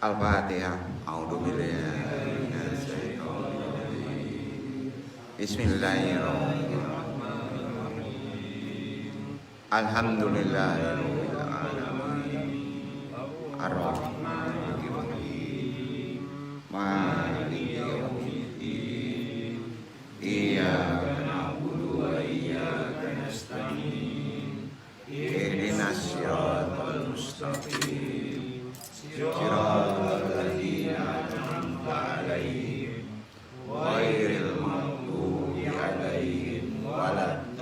Al-Fatihah. A'udzubillahi minasyaitonir rajim. Bismillahirrahmanirrahim. Alhamdulillahirabbil alamin. Ar-Rahmanir Rahim. Maliki yaumiddin. Iyyaka na'budu wa iyyaka nasta'in. Ihdinas siratal mustaqim. Siratal ladzina an'amta 'alaihim ghairil maghdubi 'alaihim waladdallin.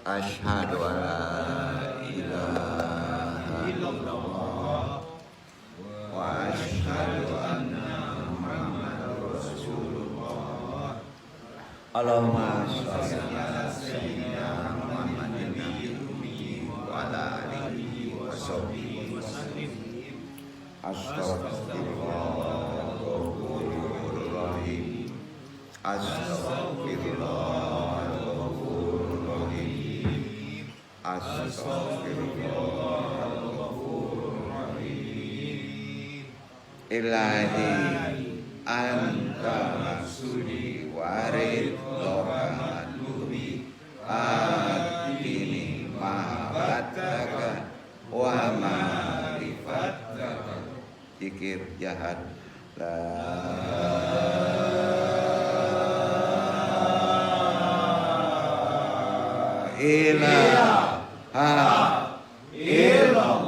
Asyhadu an la ilaha illallah wa asyhadu anna Muhammadar Rasulullah. Allahumma shalli ala sayyidina Muhammadin nabiyil ummi wa ala alihi wa sahbihi wasallim. Astaghfirullahaladzim. Astaghfirullahaladzim. Astaghfirullahaladzim. Ilahi anta maksudi warid dohanuri adini mahabataka wa ma'rifataka. Zikir jahat la ilaha illallah.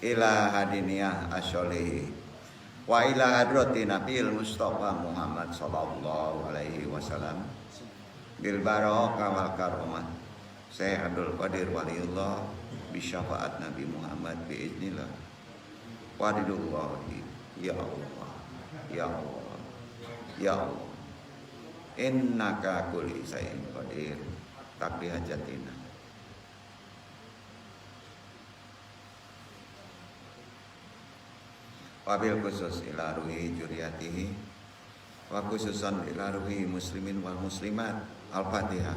Ila hadiniyah asyolihi wa ila hadrati nabil Mustafa Muhammad sallallahu alaihi wasallam bil barakah wal karamah Syekh Abdul Qadir Waliullah bi syafaat Nabi Muhammad bi idznillah walidullahi. Ya Allah, ya Allah, ya Allah, innaka kulli syai'in qadir. Takdi hajatina. Wabil khusus ila ruhi juriyatihi wa khususan ila ruhi muslimin wal muslimat. Al-Fatihah.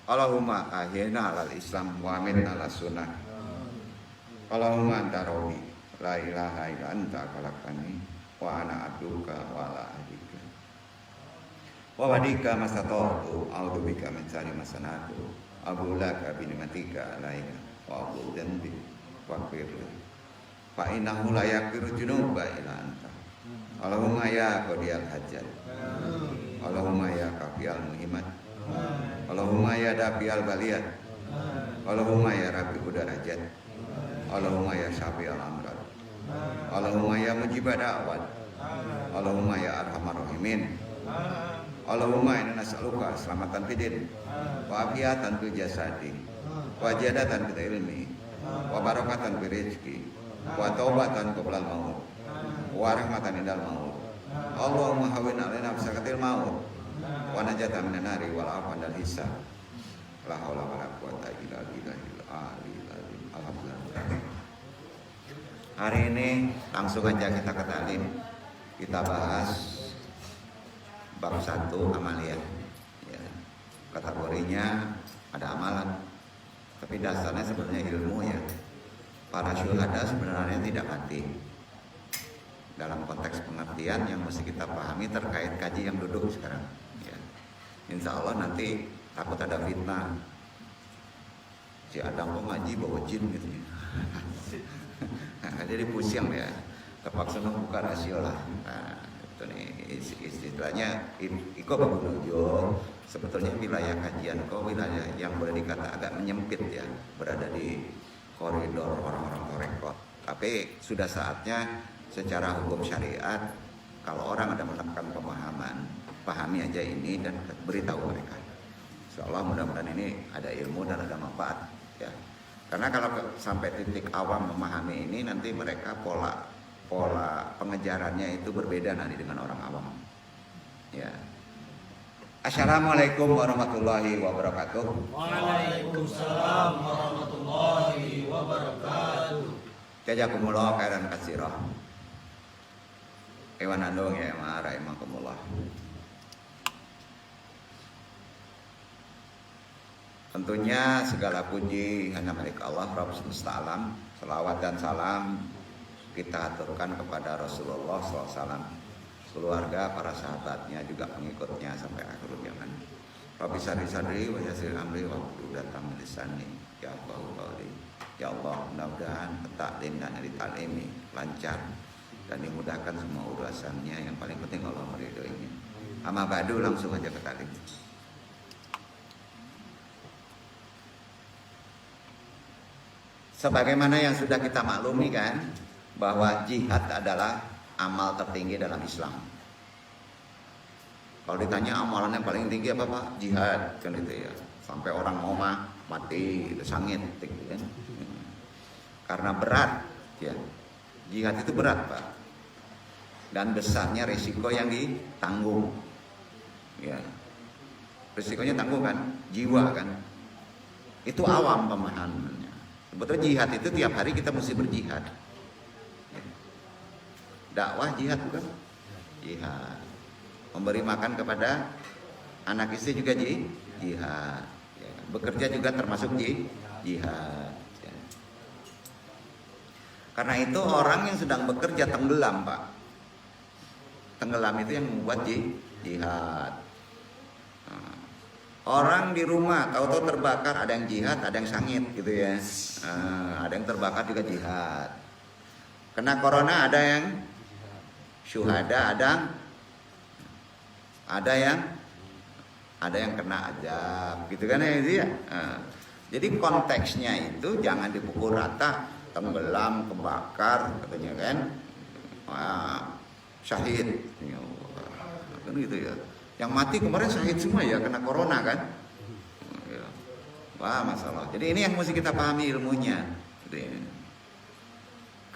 Allahumma ahyina alal Islam wa amitna ala sunnah. Allahumma anta rabbi la ilaha illa anta khalaqtani wa ana abduka wa ala ahdika wa wadika masata'tu a'udzu bika min syarri ma sana'tu abu laka bi ni'matika alayya wa abu dzambi waghfir li fa innahu la yaghfiru dzunuba illa anta. Allahumma ya qadiyal hajat, Allahumma ya kafiyal muhimmat, Allahumma ya dafi'al baliyat, Allahumma ya rafi'ud darajat, Allahumma ya syafi'al amrad, Allahumma ya mujibad da'wat, Allahumma ya arhamar rahimin, Allahumma inna nas'aluka selamatan fidin wa afiatan fi jasadi wa jadatan fi ilmi wa barakatan fi rizki wa taubatan qabla al-maut wa rahmatan indal maut. Allahumma hawwin 'alaina bisakatil maut wa najatan minan nari wal afwan dal hisab. La haula wala quwata illa billahil aliyil azim. Alhamdulillah. Hari ini langsung aja kita ke talim. Kita bahas bab 1 amalia. Ya. Kategorinya ada amalan. Tapi dasarnya sebenarnya ilmu ya. Para syuhada sebenarnya tidak mati. Dalam konteks pengertian yang mesti kita pahami terkait kaji yang duduk sekarang. Ya. Insya Allah nanti takut ada fitnah. Si Adam kok ngaji bawa jin gitu ya. Jadi pusing ya. Terpaksa buka rasio lah. Nah, itu nih istilahnya iko bagunujo. Sebetulnya wilayah kajian kok wilayah yang boleh dikata agak menyempit ya, berada di koridor orang-orang torekot. Tapi sudah saatnya secara hukum syariat kalau orang ada menekan pemahaman, pahami aja ini dan beritahu mereka. Insyaallah mudah-mudahan ini ada ilmu dan ada manfaat ya. Karena kalau sampai titik awam memahami ini nanti mereka pola pengejarannya itu berbeda nanti dengan orang awam. Ya. Assalamualaikum warahmatullahi wabarakatuh. Waalaikumsalam warahmatullahi wabarakatuh. Jazakumullah khairan katsira. Ewan andong ya rahimakumullah. Tentunya segala puji hanya milik Allah Rabb semesta alam. Selawat dan salam kita aturkan kepada Rasulullah SAW, keluarga, para sahabatnya, juga pengikutnya sampai akhir zaman. Rabbi sadri wa yassir amri wa hlul lisani. Ya Allah, ya Allah, mudah-mudahan taklim dan ditalimi lancar dan dimudahkan semua urusannya. Yang paling penting Allah meridhoinya. Amma ba'du, langsung aja ke taklim. Sebagaimana yang sudah kita maklumi kan, bahwa jihad adalah amal tertinggi dalam Islam. Kalau ditanya amalan yang paling tinggi apa Pak? Jihad kan itu ya. Sampai orang mau mati itu sangit gitu kan. Karena berat ya. Jihad itu berat Pak. Dan besarnya risiko yang ditanggung. Ya. Risikonya tanggung kan, jiwa kan. Itu awam pemahamannya. Sebetulnya jihad itu tiap hari kita mesti berjihad. Dakwah jihad bukan? Jihad. Memberi makan kepada anak istri juga jihad. Ya. Bekerja juga termasuk jihad. Ya. Karena itu orang yang sedang bekerja tenggelam Pak. Tenggelam itu yang membuat jihad. Nah, orang di rumah tahu-tahu terbakar, ada yang jihad, ada yang sangit gitu ya. Ada yang terbakar juga jihad. Kena corona ada yang syuhada, ada yang kena azab gitu kan ya. Jadi konteksnya itu jangan dipukul rata, tenggelam, kebakar katanya kan, syahid kan gitu ya. Yang mati kemarin syahid semua ya, kena corona kan. Wah masalah. Jadi ini yang mesti kita pahami ilmunya gitu ya.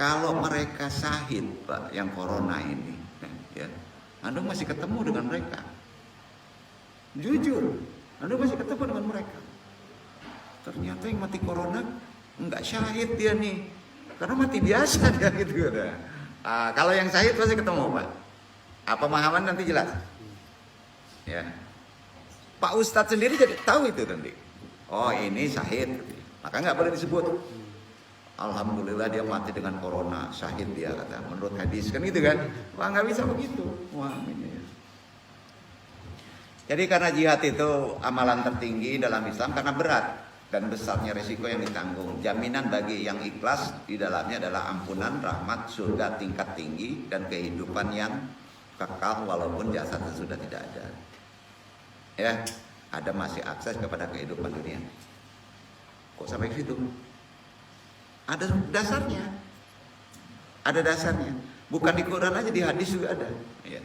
Kalau mereka syahid Pak, yang corona ini ya, Anda masih ketemu dengan mereka. Jujur, Anda masih ketemu dengan mereka. Ternyata yang mati corona enggak syahid dia nih, karena mati biasa dia gitu. Kalau yang syahid pasti ketemu Pak. Apa pemahaman nanti jelas. Ya, Pak Ustadz sendiri jadi tahu itu nanti. Oh ini syahid, maka nggak boleh disebut. Alhamdulillah dia mati dengan corona, syahid dia kata. Menurut hadis kan gitu kan? Wah nggak bisa begitu. Wah ini. Jadi karena jihad itu amalan tertinggi dalam Islam karena berat dan besarnya risiko yang ditanggung. Jaminan bagi yang ikhlas di dalamnya adalah ampunan, rahmat, surga tingkat tinggi dan kehidupan yang kekal walaupun jasad sudah tidak ada. Ya, ada masih akses kepada kehidupan dunia. Kok sampai ke situ? Ada dasarnya. Ada dasarnya. Bukan di Quran aja, di hadis juga ada. Ya.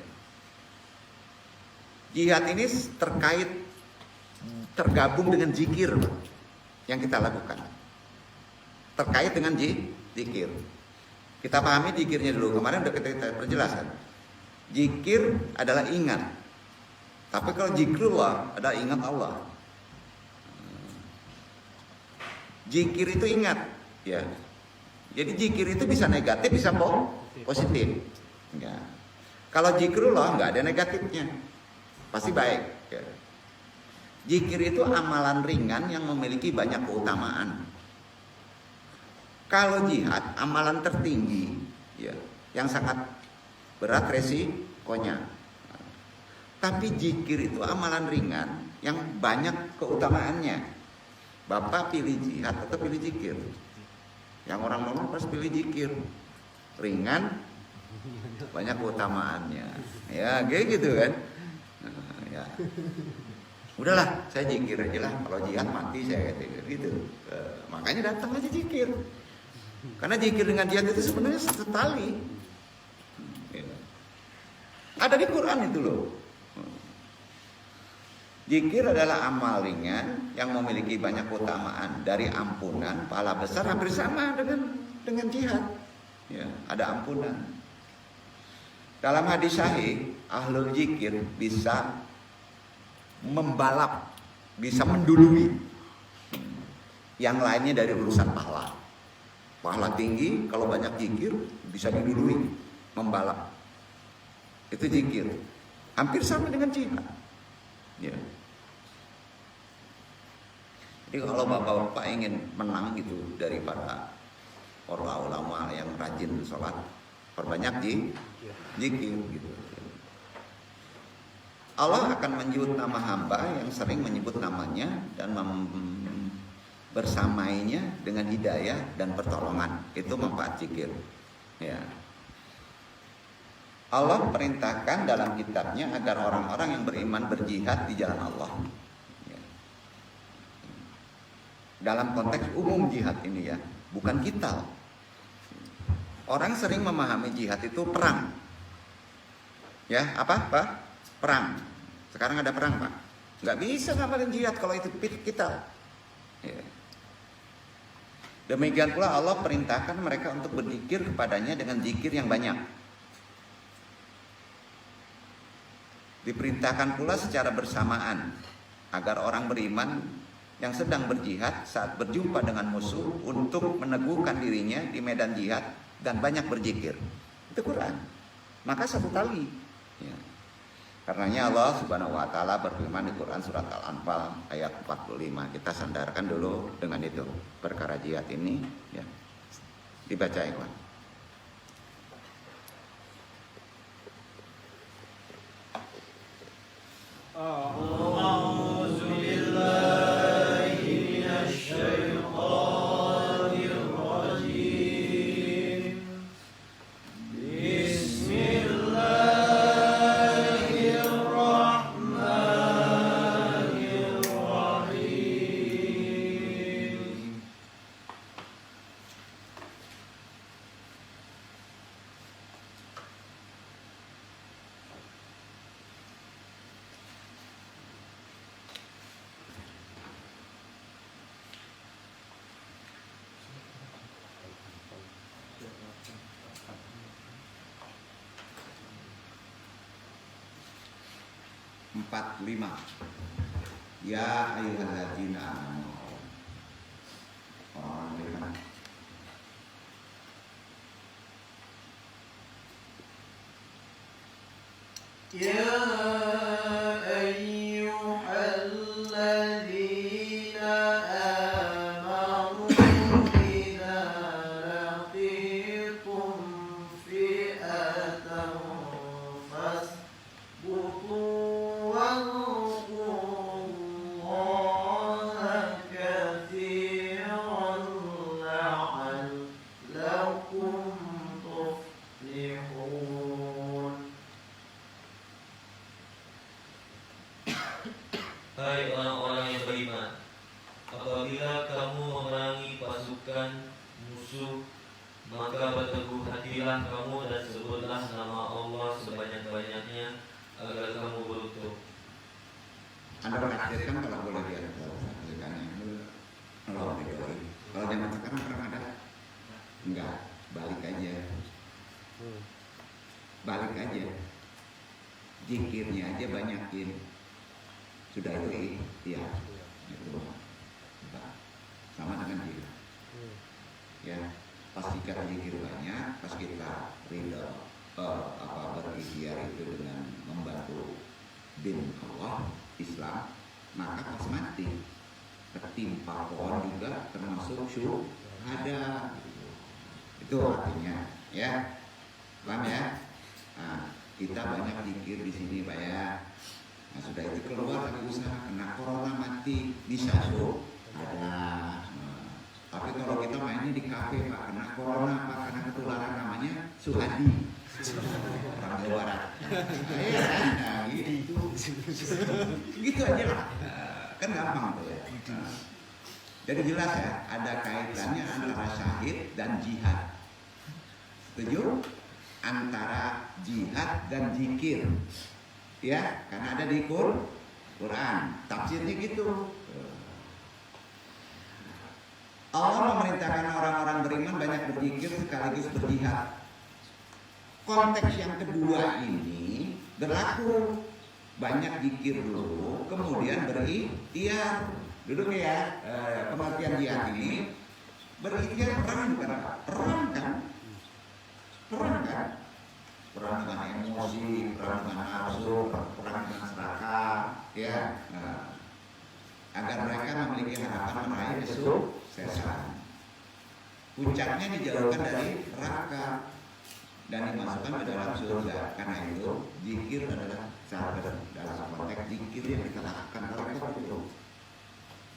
Jihad ini tergabung dengan zikir yang kita lakukan. Terkait dengan zikir. Kita pahami zikirnya dulu. Kemarin udah kita perjelaskan. Zikir adalah ingat. Tapi kalau zikrullah adalah ingat Allah. Zikir itu ingat. Ya. Jadi zikir itu bisa negatif, bisa positif. Ya. Kalau zikrullah nggak ada negatifnya. pasti baik. Ya. Zikir itu amalan ringan yang memiliki banyak keutamaan. Kalau jihad amalan tertinggi, ya, yang sangat berat resikonya. Tapi zikir itu amalan ringan yang banyak keutamaannya. Bapak pilih jihad atau pilih zikir? Yang orang normal pasti pilih zikir. Ringan, banyak keutamaannya. Ya, kayak gitu kan. Nah, ya. Udahlah, saya zikir aja lah. Kalau jihad mati saya gitu. Makanya datang aja zikir. Karena zikir dengan jihad itu sebenarnya setali. Ada di Quran itu loh. Zikir adalah amal ringan yang memiliki banyak keutamaan, dari ampunan, pahala besar hampir sama dengan jihad. Ya, ada ampunan. Dalam hadis sahih, ahlul zikir bisa membalap, bisa mendului yang lainnya dari urusan pahala. Pahala tinggi kalau banyak zikir bisa didului, membalap. Itu zikir. Hampir sama dengan jihad. Ya. Jadi kalau bapak-bapak ingin menang gitu daripada para ulama yang rajin sholat, perbanyak zikir gitu. Allah akan menyebut nama hamba yang sering menyebut namanya dan bersamainya dengan hidayah dan pertolongan. Itu manfaat zikir. Ya. Allah perintahkan dalam kitabnya agar orang-orang yang beriman berjihad di jalan Allah. Ya. Dalam konteks umum jihad ini ya, bukan kita. Orang sering memahami jihad itu perang. Ya, apa? Perang. Sekarang ada perang, Pak. Nggak bisa ngamalin jihad kalau itu kita. Ya. Demikian pula Allah perintahkan mereka untuk berzikir kepadanya dengan zikir yang banyak. Diperintahkan pula secara bersamaan agar orang beriman yang sedang berjihad saat berjumpa dengan musuh untuk meneguhkan dirinya di medan jihad dan banyak berzikir. Itu Quran. Maka satu tali. Ya. Karenanya Allah Subhanahu wa taala berfirman di Quran surat Al-Anfal ayat 45. Kita sandarkan dulu dengan itu perkara jihad ini ya. Dibaca ikhwan. أعوذ بالله من الشيطان الرجيم بسم الله الرحمن الرحيم Empat lima. Ya ayyuhalladzina amanu. Orang beriman. يا أيها الذين آمنوا إذا لقيتم فئة فاثبتوا واذكروا الله كثيرا لعلكم تفلحون. Hai orang-orang yang beriman, apabila kamu memerangi pasukan musuh, maka berteguh hatilah kamu dan sebutlah nama Allah sebanyak-banyaknya agar kamu beruntung. Anda menafsirkan kalau boleh lihat kalau zaman sekarang perang ada? Enggak, balik aja. Balik aja. Zikirnya aja banyakin. Sudah itu iya. Itu. Sama dengan jihad. Ya, pas kita zikir banyak, pas kita ridho berikhtiar itu dengan membantu din Allah Islam, maka pas mati ketimpa pohon juga termasuk syuhada. Itu artinya, ya, paham ya? Nah, kita banyak zikir di sini Pak ya. Nah, sudah itu keluar lagi usaha, kena corona mati bisa ada. Tapi kalau kita mainnya di kafe Pak, kena corona Pak, karena ketularan namanya Suhadi, orang Jawa Barat. Nah, gitu aja lah. Kan gampang tuh ya. Jadi jelas ya, ada kaitannya antara syahid dan jihad. Setuju? Antara jihad dan zikir. Ya, karena ada di Quran. Tafsirnya gitu. Allah memerintahkan orang-orang beriman banyak berzikir sekaligus berjihad. Konteks yang kedua ini berlaku, banyak zikir dulu, kemudian berikhtiar. Duduk ya, pengertian jihad ini berikhtiar perang bukan apa? Perang kan? Perang dengan emosi, perang dengan nafsu, perang dengan serakah, ya. Nah, agar mereka memiliki harapan meraih kesuksesan. Puncaknya dijauhkan dari neraka dan dimasukkan ke dalam surga. Karena itu zikir adalah sahabat dalam konteks zikir yang kita lakukan pada itu.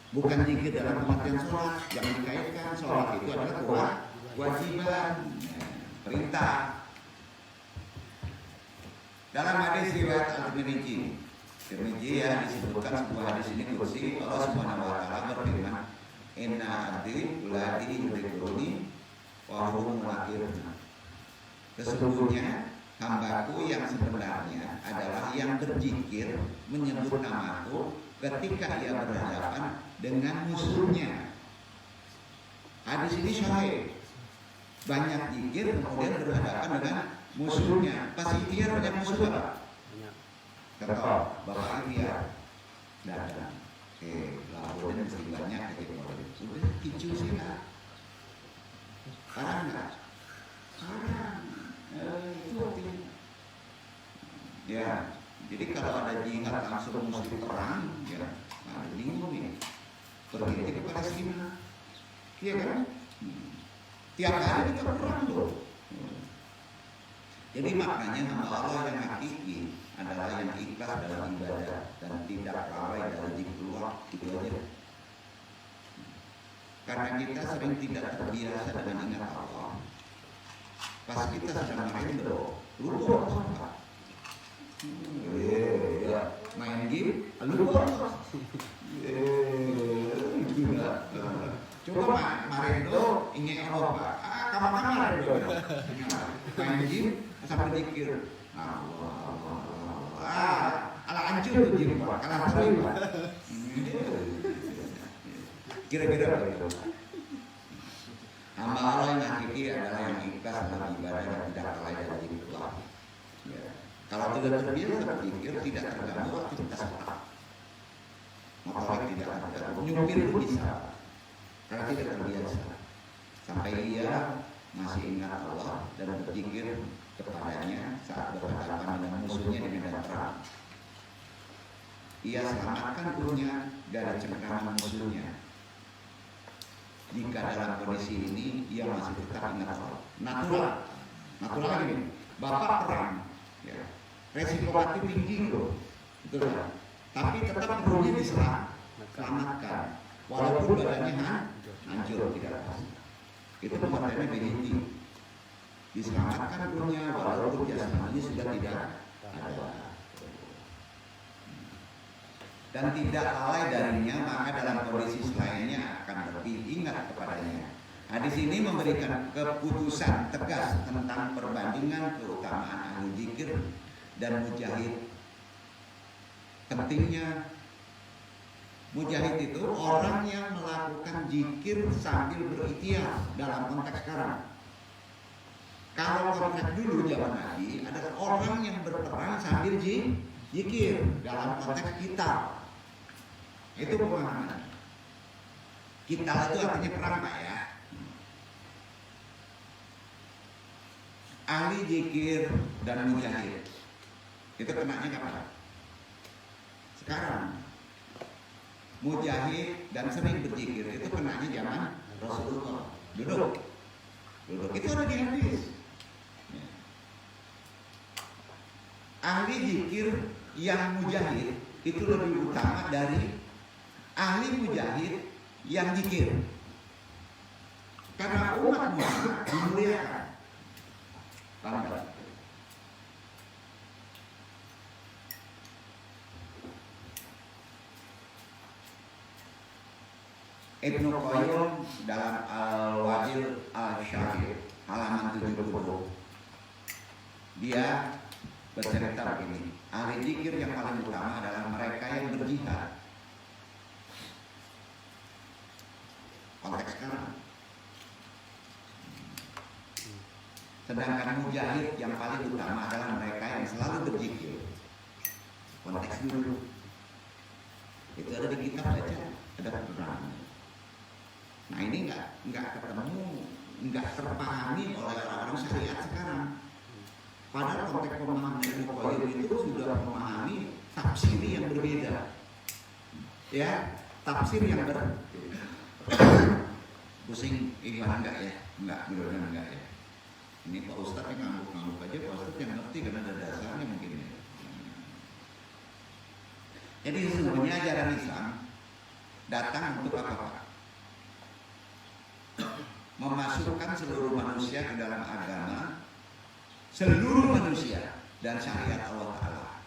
Bukan zikir dalam pengertian sholat. Jangan dikaitkan, sholat itu adalah kewajiban, perintah. Dalam hadis riwayat At-Tirmidzi ya, disebutkan sebuah hadis ini kursi Allah Subhanahu wa taala berfirman, "Inna abdi ulati yudhkuruni wa hum muakiruna." Sesungguhnya hambaku yang sebenarnya adalah yang berzikir menyebut namaku ketika ia berhadapan dengan musuhnya. Hadis ini sahih. Banyak zikir kemudian berhadapan dengan musuhnya. Pas ikhtiar banyak musuh apa? Contoh, bapak ikhtiar datang. Laporan mesti banyak ketika sudah kicu sih lah. Parah nggak? Parah. Itu artinya. Ya, jadi kalau ada jihad langsung mesti perang, ya, nah, bingung nih. Pergi ke Palestina, iya kan? Tiap hari kita perang loh. Jadi maknanya hamba Allah yang hakiki adalah yang ikhlas dalam ibadah dan tidak lalai dari zikrullah, itu aja. Karena kita sering tidak terbiasa dengan ingat Allah. Pas kita sedang main lupa apa? Main game, lupa. Coba Mario ingin Eropa, kamar main game sampai dikir, ala hancur tuh game Pak, kalah terus Pak. Kira-kira begitu. Hamba Allah yang hakiki adalah yang ikhlas dalam ibadah dan tidak lalai dari zikrullah. Ya. Kalau tidak terbiasa berzikir, tidak terganggu aktivitas otak. Motor tidak ada, nyupir pun bisa. Karena tidak terbiasa. Sampai ia masih ingat Allah dan berzikir kepadanya saat berhadapan dengan musuhnya di medan perang. Ia selamatkan krunya dari cengkraman musuhnya. Jika dalam kondisi ini ia masih tetap ingat Allah. Natural ini. Bapak perang, ya. Resiko mati tinggi loh, betul kan? Tapi tetap krunya diselamatkan, walaupun badannya hancur tidak pas. Itu pengertiannya begitu. Diselamatkan krunya walaupun jasmaninya sudah tidak ada. Dan tidak lalai darinya, maka dalam kondisi selainnya akan lebih ingat kepadanya. Hadis ini memberikan keputusan tegas tentang perbandingan keutamaan ahli zikir dan mujahid. Pentingnya mujahid itu orang yang melakukan zikir sambil berikhtiar dalam konteks sekarang. Kalau konteks dulu zaman Nabi adalah orang yang berperang sambil zikir dalam konteks kita. Itu pemahaman. Kita itu artinya perang Pak ya. Ahli zikir dan mujahid itu kenanya kapan? sekarang. Mujahid dan sering berzikir itu kenanya zaman Rasulullah. Duduk itu ada di hadis. Ya. Ahli zikir yang mujahid itu lebih utama dari ahli mujahid yang zikir. Karena umat Muhammad dimuliakan. Paham tak? Ibnu Qayyim dalam Al-Wabil Al-Syahid halaman 70 dia bercerita begini, ahli zikir yang paling utama adalah mereka yang berjihad. Konteks sekarang. Sedangkan mujahid yang paling utama adalah mereka yang selalu berzikir. Konteks dulu. Itu ada di kitab saja, ada penerangan. Nah ini nggak ketemu, nggak terpahami oleh orang-orang syariat sekarang. Padahal konteks pemahaman Ibnu Qayyim itu sudah memahami tafsir yang berbeda. Ya, tafsir yang pusing iklan enggak ya? Enggak, mudah-mudahan enggak ya. Ini Pak Ustadz yang ngangguk-ngangguk aja, Pak Ustadz yang ngerti karena ada dasarnya mungkin ya. Jadi sesungguhnya ajaran Islam datang untuk apa Pak? Memasukkan seluruh manusia ke dalam agama, seluruh manusia dan syariat Allah Ta'ala.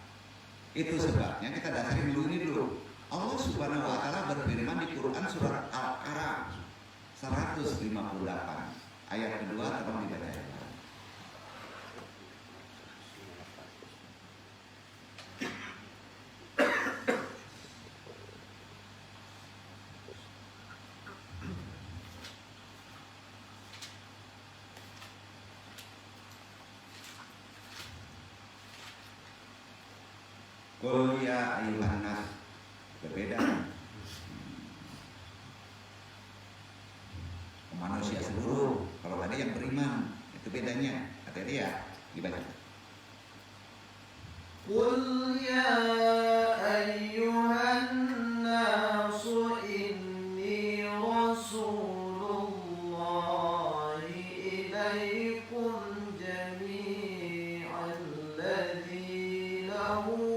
Itu sebabnya kita dasari dulu ini dulu. Allah Subhanahu Wa Ta'ala berfirman di Quran surat Al-A'raf 158 ayat kedua tolong dibaca. Qul ya ayyuhan nas, berbeda. Manusia seluruh, kalau ada yang beriman, itu bedanya. Hati-hati ya, dibaca. Qul ya ayyuhan nas inni rasulullahi ilaikum jami'an alladzi lahu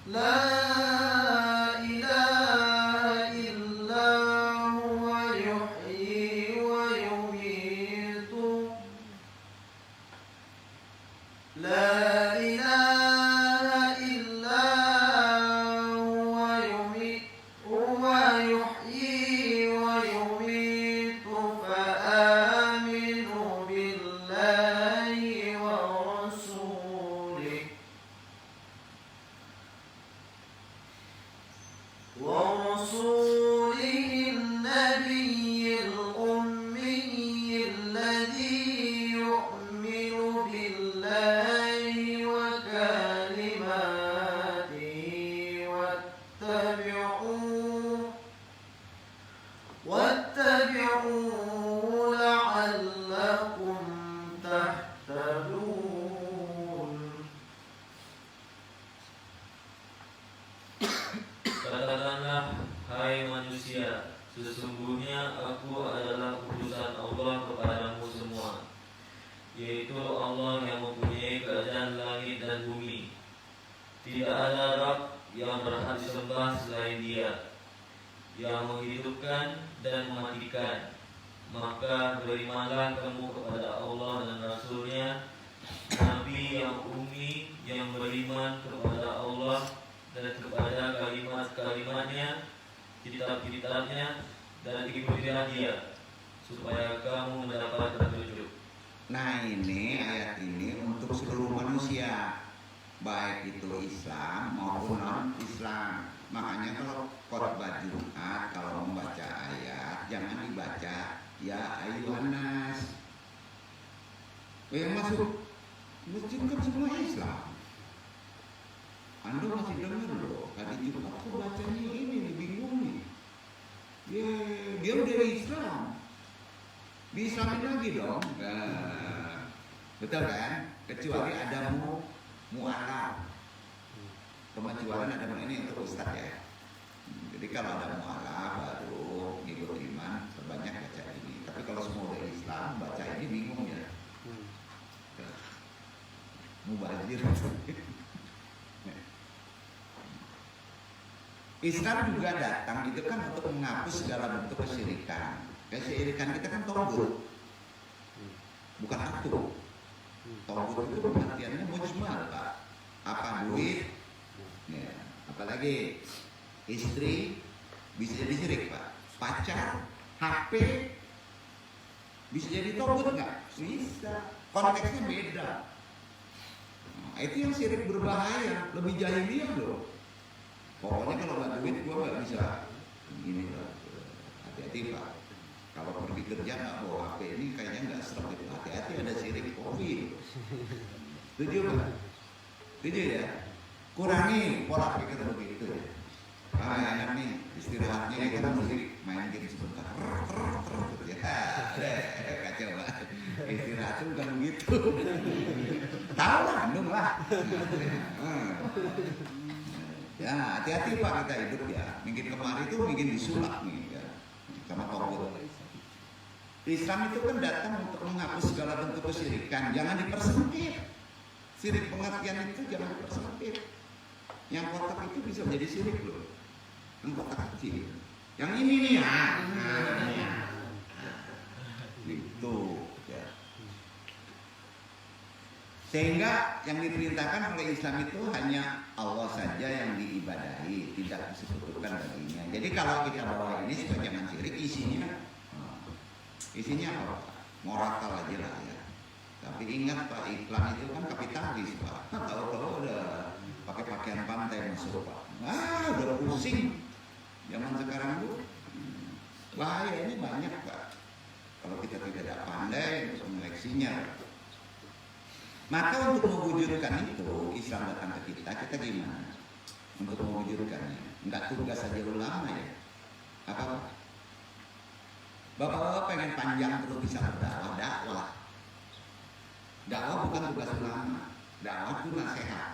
La ilaha illa huwa yuhyi wa yumiitu. La ilaha illa huwa yuhyi wa yumiitu. Fa-aminu billahi wa rasulihi ورسوله النبي الأمي الذي يؤمن بالله وكلماته واتبعوه لعلكم تهتدون. Katakanlah, hai manusia, sesungguhnya aku adalah utusan Allah kepadamu semua, yaitu Allah yang mempunyai kerajaan langit dan bumi. Tidak ada Rabb yang berhak disembah selain Dia, yang menghidupkan dan mematikan. Maka berimanlah kamu kepada Allah dan Rasul-Nya, Nabi yang ummi yang beriman kepada Allah dan kepada kalimat-kalimatnya, kitab-kitabnya, dan ikutilah Dia, supaya kamu mendapat petunjuk. Nah ini ayat ini untuk seluruh manusia, baik itu Islam maupun non-Islam. Makanya kalau khotbah Jumat, kalau membaca ayat, jangan dibaca ya ayyuhan nas. Yang masuk masjid kan semua Islam. Anda masih dengar loh, tadi Jumat kok bacanya ini, bingung nih. Dia udah Islam. Diislamin lagi dong. Nah, betul kan? Kecuali ada mu'alaf. Pemajuan ada ini untuk ustaz ya. Jadi kalau ada mu'alaf baru ngikut iman sebanyak baca ini. Tapi kalau semua udah Islam baca ini bingung ya. Mubazir. Islam juga datang itu kan untuk menghapus segala bentuk kesyirikan. Kesyirikan kita kan togut, bukan atuh. Togut itu pengertiannya mujmal, Pak. Apa duit? Ya, apalagi istri bisa jadi syirik, Pak. Pacar, HP bisa jadi togut nggak? Bisa. Konteksnya beda. Nah, itu yang syirik berbahaya, lebih jahiliyah loh. Pokoknya kalau nggak duit gua nggak bisa. Ini lah, hati-hati Pak. Kalau pergi kerja nggak bawa HP ini kayaknya nggak serem itu. Hati-hati ada syirik kopi. Setuju Pak? Setuju ya? Kurangi pola pikir begitu. Enak nih istirahatnya kita mesti main game sebentar. Ya, kacau Pak. Istirahat itu bukan begitu. Tahu lah, andung lah. Ya, hati-hati Pak kita hidup ya. Mungkin kemarin itu mungkin disulap nih ya. Sama togut. Islam itu kan datang untuk menghapus segala bentuk kesyirikan. Jangan dipersempit. Syirik pengertian itu jangan dipersempit. Yang kotak itu bisa menjadi syirik loh. Yang kotak kecil. Yang ini nih ya. Gitu ya. Sehingga yang diperintahkan oleh Islam itu hanya Allah saja yang diibadahi, tidak disebutkan baginya. Jadi kalau kita bawa ini sebagai jangan syirik, isinya apa? Morakal aja lah ya. Tapi ingat Pak, iklan itu kan kapitalis Pak. Tahu-tahu udah pakai pakaian pantai masuk Pak. Udah pusing. Zaman sekarang tuh bahaya ini banyak Pak. Kalau kita tidak pandai untuk menyeleksinya. Maka untuk mewujudkan itu, Islam datang ke kita gimana? Untuk mewujudkannya, enggak tugas saja ulama ya. Apa? Bapak-bapak pengen panjang terus bisa berdakwah, dakwah. Dakwah bukan tugas ulama, dakwah itu nasihat.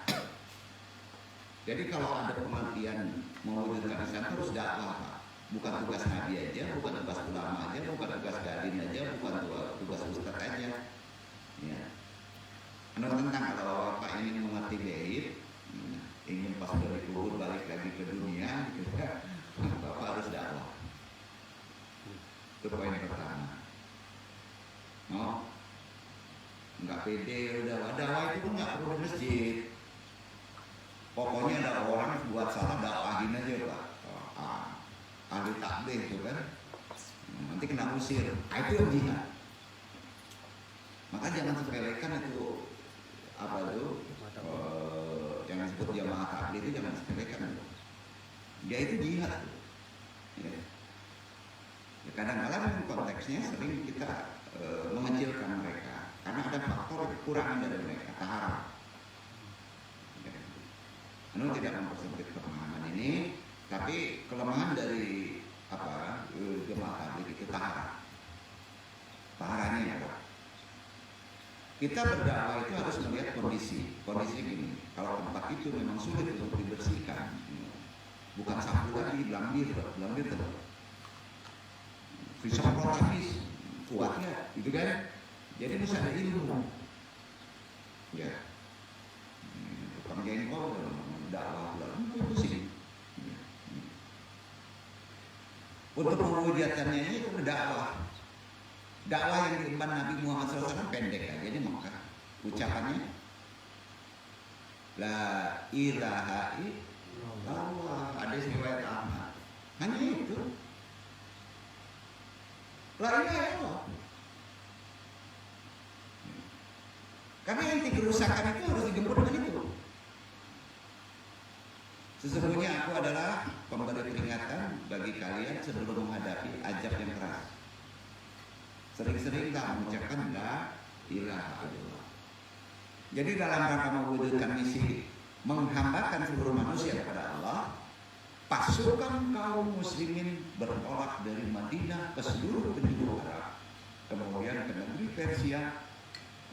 Jadi kalau ada pengertian mewujudkan Islam terus dakwah, Pak. Bukan tugas nabi aja, bukan tugas ulama aja, bukan tugas gadin aja, bukan tugas ustaz aja. Ya. Tentang kalau Bapak ingin mengerti gaib, ingin pas dari kubur balik lagi ke dunia, gitu, Bapak harus dakwah. Itu poin pertama. No, nggak pede udah dakwah itu nggak perlu masjid. Pokoknya ada orang buat salah dakwahin aja Pak. Ahli takbir itu kan, nanti kena usir. Itu yang jihad. Maka jangan sepelekan itu. Apa itu yang disebut jamaah tabligh itu jangan sepelekan. Dia itu jihad. Ya. Ya, kadang-kadang konteksnya sering kita mengecilkan mereka karena ada faktor kekurangan dari mereka taharah. Ya. Anu tidak mempersempit pemahaman ini, tapi kelemahan dari jamaah tabligh itu taharah. Taharahnya apa? Kita berdakwah itu harus melihat kondisi gini. Kalau tempat itu memang sulit untuk dibersihkan, bukan sapu lagi, blambir terus. Bisa habis kuatnya, gitu kan? Jadi harus ada ilmu. Ya, tukang jengkol dakwah pusing. Untuk mewujudkannya ini itu dakwah. Dakwah yang diemban Nabi Muhammad SAW pendek aja di Mekah. Ucapannya La ilaha illallah. Ada riwayat Ahmad. Hanya itu. La ilaha illallah. Karena inti kerusakan itu harus digempur dengan itu. Sesungguhnya aku adalah pemberi peringatan bagi kalian sebelum menghadapi ajab yang keras. Sering-seringlah mengucapkan la ilaha illallah. Jadi dalam rangka mewujudkan misi menghambakan seluruh manusia kepada Allah, pasukan kaum muslimin bertolak dari Madinah ke seluruh penjuru Arab kemudian ke negeri Persia,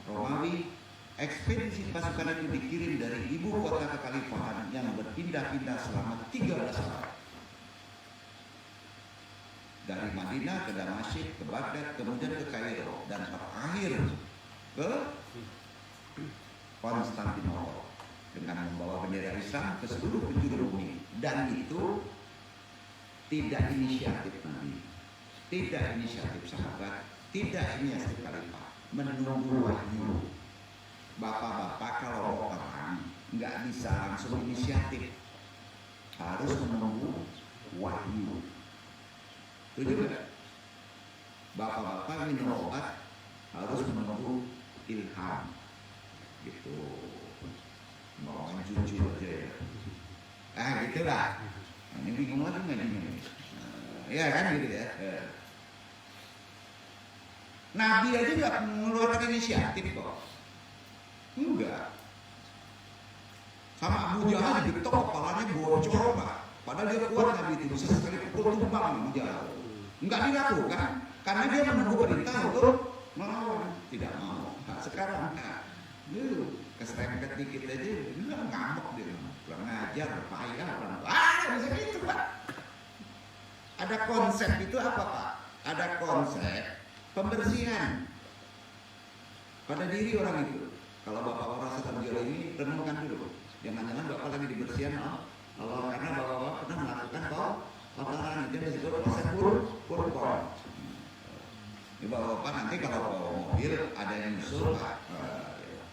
Romawi. Ekspedisi pasukan itu dikirim dari ibu kota kekhalifahan yang berpindah-pindah selama 13 tahun. Dari Madinah ke Damasik, ke Baghdad, kemudian ke Kairo, dan terakhir ke Konstantinopel dengan membawa bendera Islam ke seluruh penjuru bumi. Dan itu tidak inisiatif Nabi, tidak inisiatif sahabat, tidak inisiatif khalifah, menunggu wahyu. Bapak-bapak kalau mau perang nggak bisa langsung inisiatif, harus menunggu wahyu. Itu juga bapak-bapak minum obat harus menunggu ilham, gitu. Mau jujur aja ya. Gitulah. Ini bingung lagi nggak ini? Ya kan gitu ya. Nabi aja nggak mengeluarkan inisiatif kok. Enggak. Sama Abu Jahal digetok kepalanya bocor Pak. Padahal dia kuat Nabi itu, bisa sekali pukul tumbang Abu Jahal. Enggak dilakukan karena dia menunggu perintah untuk melawan. Tidak mau. Nah, sekarang keserempet dikit aja, enggak ngambek dia. Kurang ngajar, payah orang. Bisa gitu Pak. Ada konsep itu apa Pak? Ada konsep pembersihan pada diri orang itu. Kalau Bapak merasa terjol ini, renungkan dulu. Jangan-jangan Bapak lagi dibersihkan Allah, karena Bapak pernah melakukan kotoran itu disebut proses kurban. Di Bapak nanti kalau bawa mobil ada yang nyusul Pak,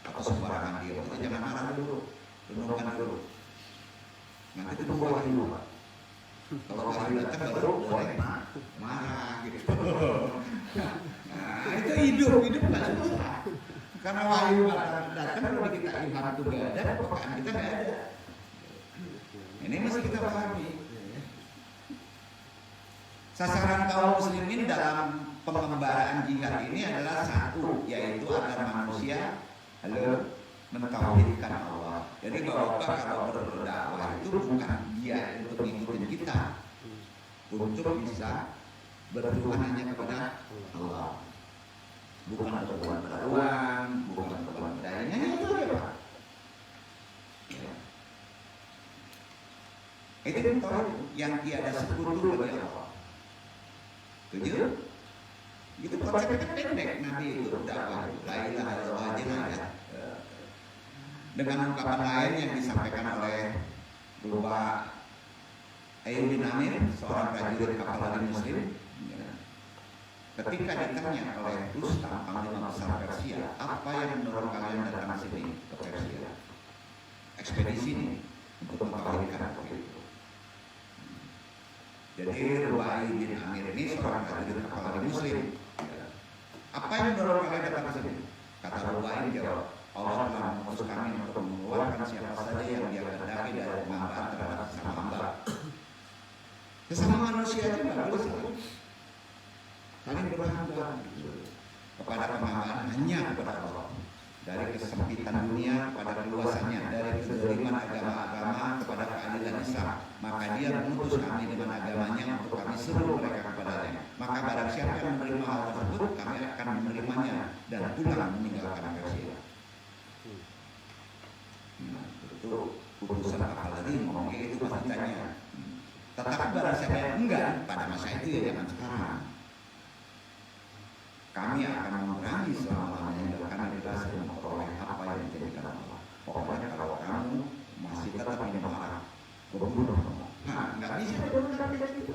atau sembarangan dia, jangan marah dulu, renungkan dulu. Nanti itu tunggu lagi dulu Pak. Kalau wahyu datang baru boleh marah gitu. Nah itu hidup nggak susah. Karena wahyu datang kalau kita ilham itu gak ada, pekaan kita gak ada. Ini mesti kita pahami. Sasaran kaum muslimin dalam pengembaraan jihad ini adalah satu, yaitu agar manusia mentauhidkan Allah. Jadi Bapak kalau berdakwah itu bukan dia untuk ngikutin kita, untuk bisa berdoa hanya kepada Allah. Bukan untuk uang, bukan untuk dayanya, itu aja Pak. Ya. Itu tahu yang tiada sekutu bagi Allah. Setuju? Itu konsepnya pendek nanti itu dakwah. La ilaha illallah aja. Dengan ungkapan lain yang disampaikan oleh Bapak Ayyub bin Amir, seorang prajurit kapal ladang Muslim. Ketika ditanya oleh Rustam, panglima besar Persia, apa yang mendorong kalian datang ke sini, ke Persia? Ekspedisi ini untuk mentauhidkan itu. Jadi Rubai bin Amir ini seorang prajurit kapal ladang Muslim. Apa yang mendorong kalian datang ke sini? Kata Rubai jawab, Allah telah mengutus kami untuk mengeluarkan siapa saja yang dia kehendaki dari penghambaan terhadap sesama hamba. Sesama manusia itu nggak boleh saling berhamba kepada penghambaan hanya kepada Allah. Dari kesempitan dunia kepada keluasannya, dari kezaliman agama-agama kepada keadilan Islam, maka dia mengutus kami dengan agamanya untuk kami seru mereka kepadanya. Maka barang siapa yang menerima hal tersebut, kami akan menerimanya dan pulang meninggalkan Persia. Nah, itu utusan kapal tadi ngomongnya itu pasti tanya. Tetapi barang siapa yang enggak pada masa itu ya jangan sekarang. Kami akan memerangi selama-lamanya dan kami berhasil memperoleh apa yang dijadikan Allah. Pokoknya kalau kamu masih tetap ingin marah, berbunuh. Nah, nggak bisa berbunuh itu.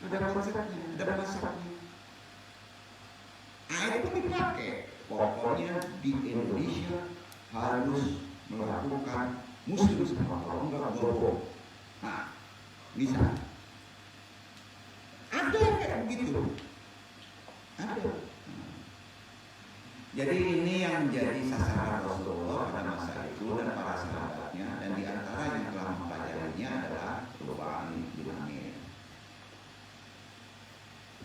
Ada konsepnya, ada masaknya. Ayat itu dipakai. Pokoknya di Indonesia harus melakukan muslim sama kalau enggak bodoh. Nah, bisa. Ada yang kayak begitu. Ada. Jadi ini yang menjadi sasaran Rasulullah pada masa itu dan para sahabatnya, dan di antara yang telah mempelajarinya adalah Rubai bin Amir.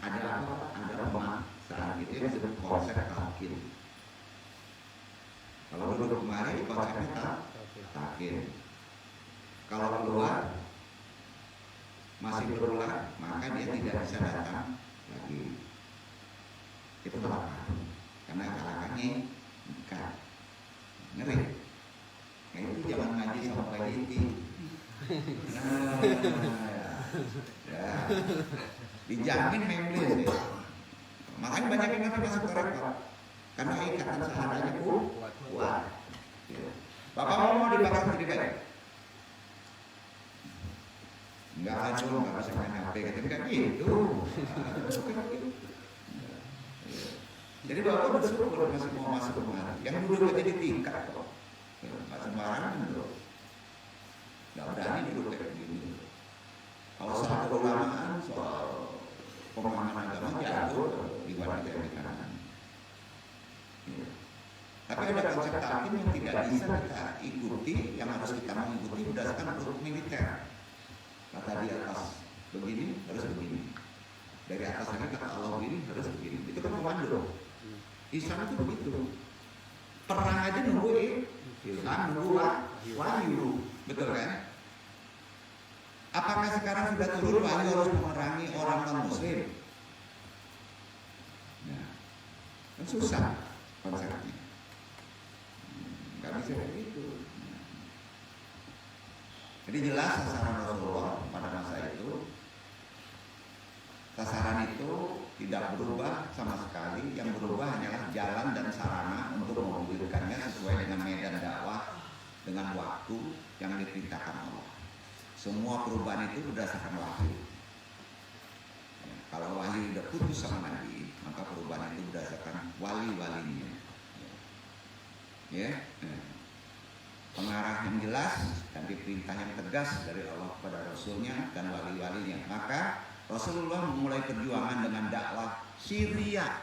Ada apa? Ada saat itu yang disebut konsep talqin. Kalau duduk kemarin konsepnya talqin. Kalau keluar masih berulang, maka dia tidak bisa datang lagi. itu kelaparan. Karena kelakannya ikan. Ngeri. Nah, itu jangan ngaji sama Pak Yiti. Nah, ya. Dijamin membeli deh. Makanya banyak yang nanti masuk ke rekor. Karena ikatan sahabatnya kuat. Bapak mau dibakar jadi baik? Enggak ada, enggak bisa main HP, kan gitu. Jadi bapak bersyukur masih mau masuk kemari. Yang duduk aja di tingkat kok. Nggak sembarangan loh. Nggak berani duduk kayak begini. Kalau soal keulamaan, soal pemahaman agama jatuh di wanita yang di kanan. Tapi ada konsep talqin yang tidak bisa kita ikuti, yang harus kita mengikuti berdasarkan produk militer. Kata di atas begini harus begini. Dari atas lagi kata Allah begini harus begini. Itu kan komando. Islam itu begitu. Perang aja nunggu ilham, nunggu wahyu, betul kan? Apakah sekarang sudah turun wahyu harus memerangi orang non-muslim? Nah, kan susah konsepnya. Nggak bisa kayak gitu. Jadi jelas sasaran Rasulullah pada masa itu, sasaran itu tidak berubah sama sekali. Yang berubah hanyalah jalan dan sarana untuk mewujudkannya sesuai dengan medan dakwah, dengan waktu yang diperintahkan Allah. Semua perubahan itu berdasarkan wahyu. Ya, kalau wahyu sudah putus sama Nabi, maka perubahan itu berdasarkan wali-walinya. Ya, pengarah yang jelas dan diperintah yang tegas dari Allah kepada Rasulnya dan wali-walinya. Maka Rasulullah memulai perjuangan dengan dakwah Syria.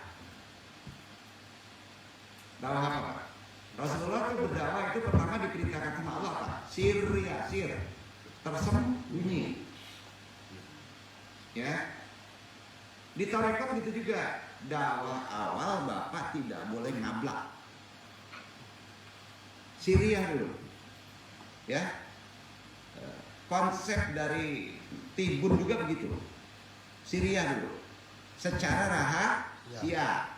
Dakwah apa? Rasulullah itu berdakwah itu pertama diperintahkan sama Allah apa? Syria, tersembunyi. Ya. Di tarekat gitu juga. Dakwah awal Bapak tidak boleh ngablak. Syria dulu. Ya. Konsep dari Tibun juga begitu. Syria dulu. Secara rahasia.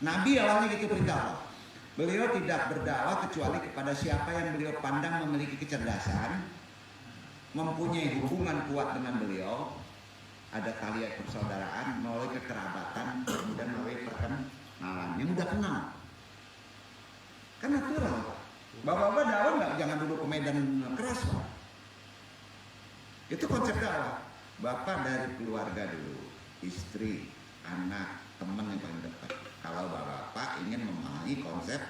Nabi awalnya gitu perintah Allah. Beliau tidak berdakwah kecuali kepada siapa yang beliau pandang memiliki kecerdasan, mempunyai hubungan kuat dengan beliau, ada tali persaudaraan, melalui kekerabatan, kemudian melalui perkenalan yang udah kenal. Kan natural. Bapak-bapak dakwah nggak jangan dulu ke medan keras, Pak. Itu konsep dakwah. Bapak dari keluarga dulu, istri, anak, teman yang paling dekat. Kalau bapak ingin memahami konsep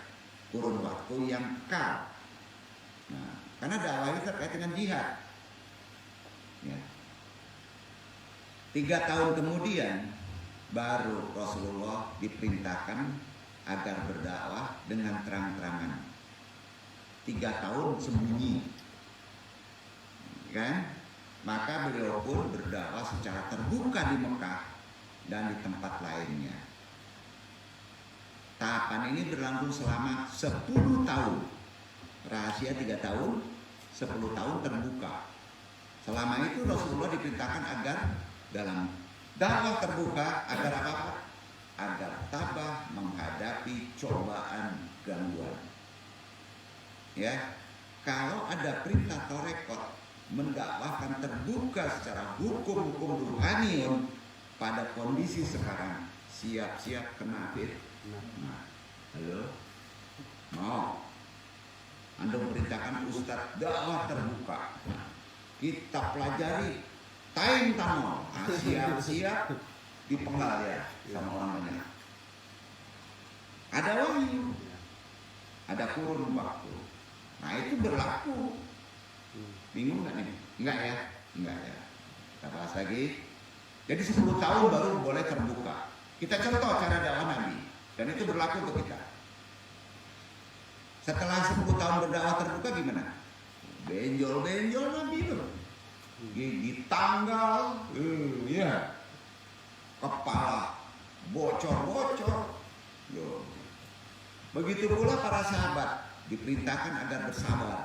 kurun waktu yang kekal. Nah, karena dakwah ini terkait dengan jihad. Ya. 3 tahun kemudian baru Rasulullah diperintahkan agar berdakwah dengan terang-terangan. 3 tahun sembunyi, kan? Maka beliau pun berdakwah secara terbuka di Mekah dan di tempat lainnya. Tahapan ini berlangsung selama 10 tahun. Rahasia 3 tahun, 10 tahun terbuka. Selama itu Rasulullah diperintahkan agar dalam dakwah terbuka agar apa? Agar tabah menghadapi cobaan gangguan. Ya, kalau ada perintah tarekat mendakwahkan terbuka secara hukum-hukum ruhani pada kondisi sekarang, siap-siap kena fitnah. Halo, mau? Anda memerintahkan Ustadz dakwah terbuka. Kita pelajari time tunnel, siap-siap dipenggal ya sama orang banyak. Ada wahyu, ada kurun waktu. Nah itu berlaku. Bingung nggak nih? Enggak ya? Enggak ya. Kita bahas lagi. Jadi 10 tahun baru boleh terbuka. Kita contoh cara dakwah Nabi. Dan itu berlaku untuk kita. Setelah 10 tahun berdakwah terbuka gimana? Benjol-benjol Nabi itu. Gigi tanggal, ya. Kepala bocor-bocor. Begitu pula para sahabat diperintahkan agar bersabar.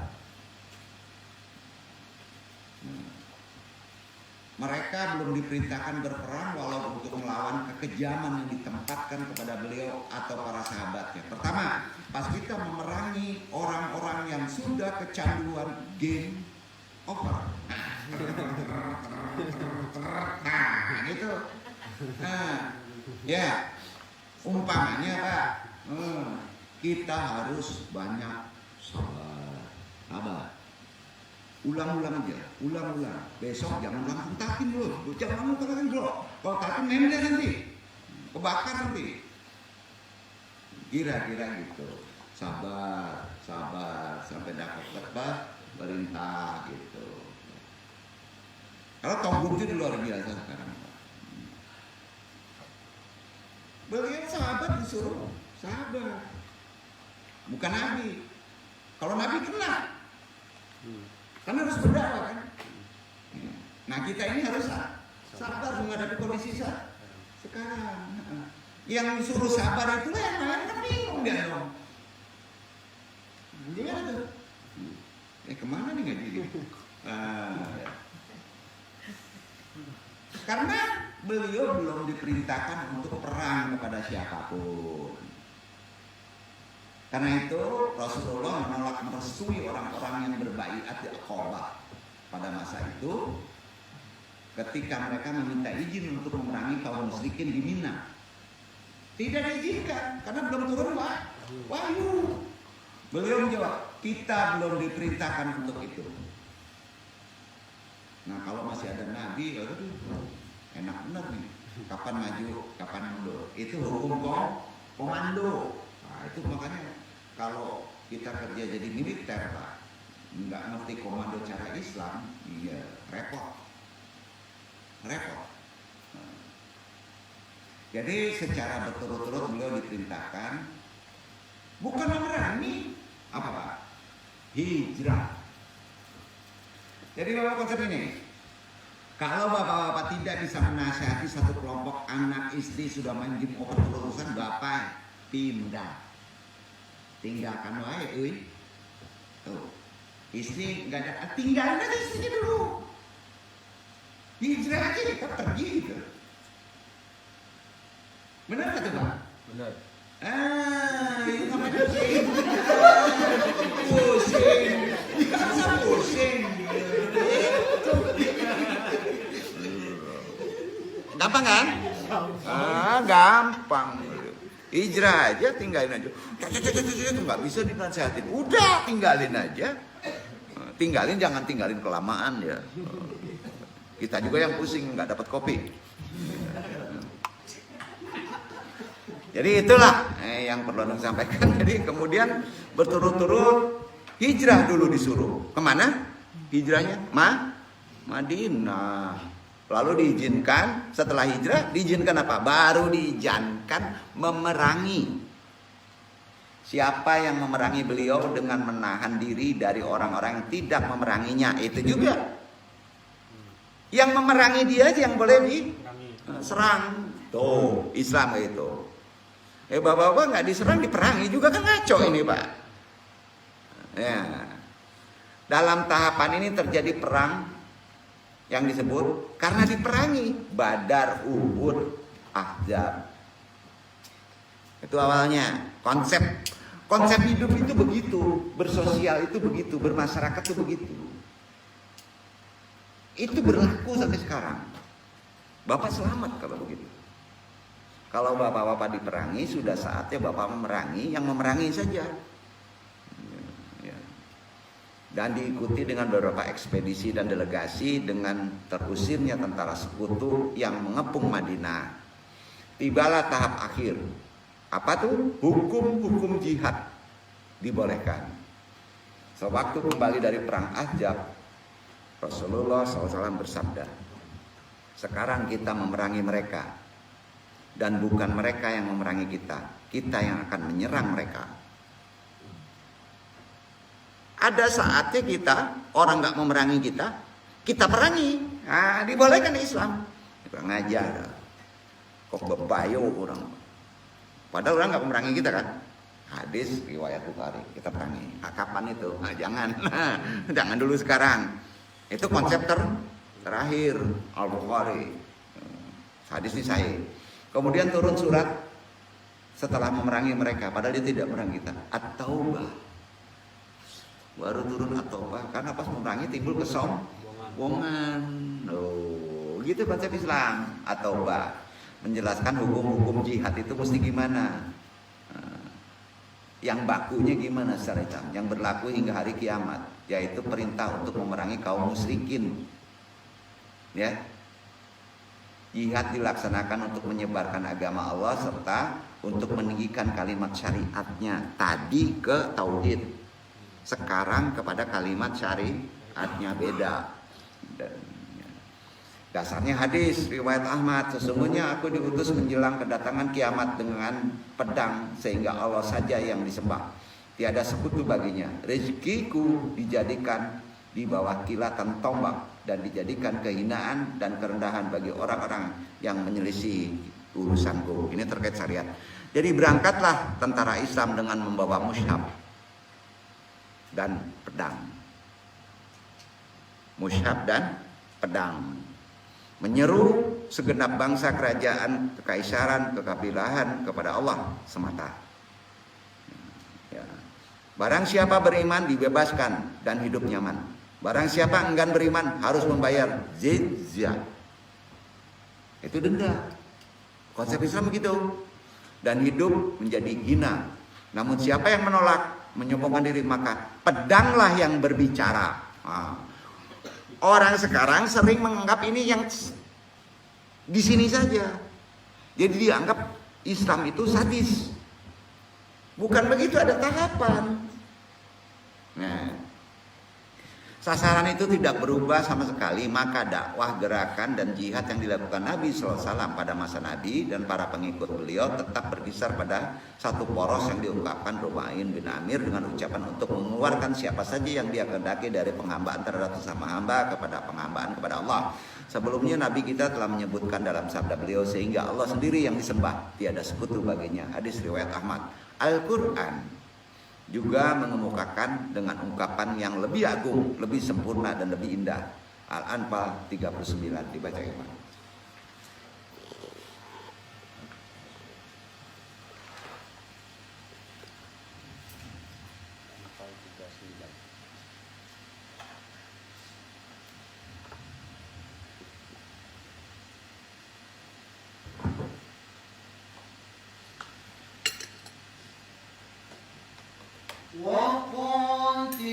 Mereka belum diperintahkan berperang walau untuk melawan kekejaman yang ditempatkan kepada beliau atau para sahabatnya. Pertama, pas kita memerangi orang-orang yang sudah kecanduan game over. Nah, gitu. Nah, ya, umpamanya Pak, kita harus banyak sabar. Ulang-ulang aja, ulang-ulang. Besok jangan langsung takin dulu, jangan langsung takin dulu. Kalau takin member nanti, kebakar nanti. Kira-kira gitu. Sabar, sabar sampai dapat perintah gitu. Kalau tauhidnya itu luar biasa sekarang. Beliau sahabat disuruh sabar, bukan nabi. Kalau nabi kena. Karena harus berdakwah kan. Nah kita ini harus sabar menghadapi kondisi sekarang. Yang disuruh sabar itulah yang lain kan bingung dia dong. Gimana tuh? Kemana nih ngaji ini? Karena beliau belum diperintahkan untuk perang kepada siapapun. Karena itu Rasulullah menolak merestui orang-orang yang berbaiat di Aqabah pada masa itu ketika mereka meminta izin untuk memerangi kaum musyrikin di Mina. Tidak diizinkan karena belum turun wahyu. Beliau menjawab, kita belum diperintahkan untuk itu. Nah kalau masih ada nabi, aduh enak benar nih. Kapan maju, kapan mundur. Itu hukum komando. Nah itu makanya kalau kita kerja jadi militer Pak, nggak ngerti komando cara Islam, iya repot. Nah, jadi secara berturut-turut beliau diperintahkan bukan memerangi apa Pak? Hijrah. Jadi bapak konsep ini, kalau bapak-bapak tidak bisa menasihati satu kelompok anak istri sudah main game over terusan, bapak pindah. Tinggalkan wae, tuh istri nggak ada, tinggalin aja istrinya dulu, hijrah aja kita pergi gitu, benar nggak tuh Pak? Benar. Itu namanya pusing, bisa pusing, gampang kan? Gampang. Hijrah aja, tinggalin aja. Nggak bisa dinasihatin. Udah, tinggalin aja. Tinggalin, jangan tinggalin kelamaan ya. Kita juga yang pusing nggak dapat kopi. Jadi itulah yang perlu saya sampaikan. Jadi kemudian berturut-turut hijrah dulu disuruh. Kemana? Hijrahnya? Madinah. Lalu diizinkan, setelah hijrah diizinkan apa? Baru diizinkan memerangi. Siapa yang memerangi beliau dengan menahan diri dari orang-orang yang tidak memeranginya, itu juga. Yang memerangi dia aja yang boleh diserang. Tuh, Islam itu. Bapak-bapak nggak diserang, diperangi juga kan ngaco ini Pak. Ya. Dalam tahapan ini terjadi perang yang disebut karena diperangi Badar, Uhud, Ahzab. Itu awalnya konsep hidup itu begitu, bersosial itu begitu, bermasyarakat itu begitu. Itu berlaku sampai sekarang. Bapak selamat kalau begitu. Kalau bapak-bapak diperangi, sudah saatnya bapak memerangi, yang memerangi saja. Dan diikuti dengan beberapa ekspedisi dan delegasi dengan terusirnya tentara sekutu yang mengepung Madinah. Tibalah tahap akhir. Apa tuh? Hukum jihad dibolehkan. Sewaktu kembali dari perang Ahzab, Rasulullah SAW bersabda, sekarang kita memerangi mereka dan bukan mereka yang memerangi kita. Kita yang akan menyerang mereka. Ada saatnya kita, orang nggak memerangi kita perangi. Nah, dibolehkan Islam. Kurang ajar. Kok bebayo orang. Padahal orang nggak memerangi kita kan. Hadis riwayat Bukhari, kita perangi. Nah, kapan itu? Nah, jangan. Jangan dulu sekarang. Itu konsep terakhir Al-Bukhari. Hadis ini sahih. Kemudian turun surat setelah memerangi mereka, padahal dia tidak memerangi kita. At-Taubah. Baru turun At-Taubah karena pas memerangi timbul kesombongan. Oh, gitu konsep Islam. At-Taubah menjelaskan hukum-hukum jihad itu mesti gimana. Yang bakunya gimana secara Islam, yang berlaku hingga hari kiamat, yaitu perintah untuk memerangi kaum musyrikin. Ya. Jihad dilaksanakan untuk menyebarkan agama Allah serta untuk meninggikan kalimat syariatnya. Tadi ke tauhid, sekarang kepada kalimat syariatnya beda. Dasarnya hadis riwayat Ahmad, sesungguhnya aku diutus menjelang kedatangan kiamat dengan pedang sehingga Allah saja yang disembah. Tiada sekutu baginya. Rezekiku dijadikan di bawah kilatan tombak dan dijadikan kehinaan dan kerendahan bagi orang-orang yang menyelisih urusanku. Ini terkait syariat. Jadi berangkatlah tentara Islam dengan membawa mushaf dan pedang. Mushaf dan pedang. Menyeru segenap bangsa, kerajaan, kekaisaran, kekabilahan kepada Allah semata. Ya. Barang siapa beriman dibebaskan dan hidup nyaman. Barang siapa enggan beriman harus membayar jizyah. Itu denda. Konsep Islam begitu. Dan hidup menjadi hina. Namun siapa yang menolak, menyombongkan diri, maka pedanglah yang berbicara. Orang sekarang sering menganggap ini yang di sini saja. Jadi dianggap Islam itu sadis. Bukan begitu, ada tahapan. Nah, sasaran itu tidak berubah sama sekali. Maka dakwah, gerakan, dan jihad yang dilakukan Nabi SAW pada masa Nabi dan para pengikut beliau tetap berkisar pada satu poros yang diungkapkan Rubain bin Amir dengan ucapan untuk mengeluarkan siapa saja yang dia kehendaki dari penghambaan terhadap sesama hamba kepada penghambaan kepada Allah. Sebelumnya Nabi kita telah menyebutkan dalam sabda beliau, sehingga Allah sendiri yang disembah, tiada sekutu baginya. Hadis riwayat Ahmad. Al-Quran juga mengemukakan dengan ungkapan yang lebih agung, lebih sempurna dan lebih indah. Al-Anfal 39 dibaca Iman.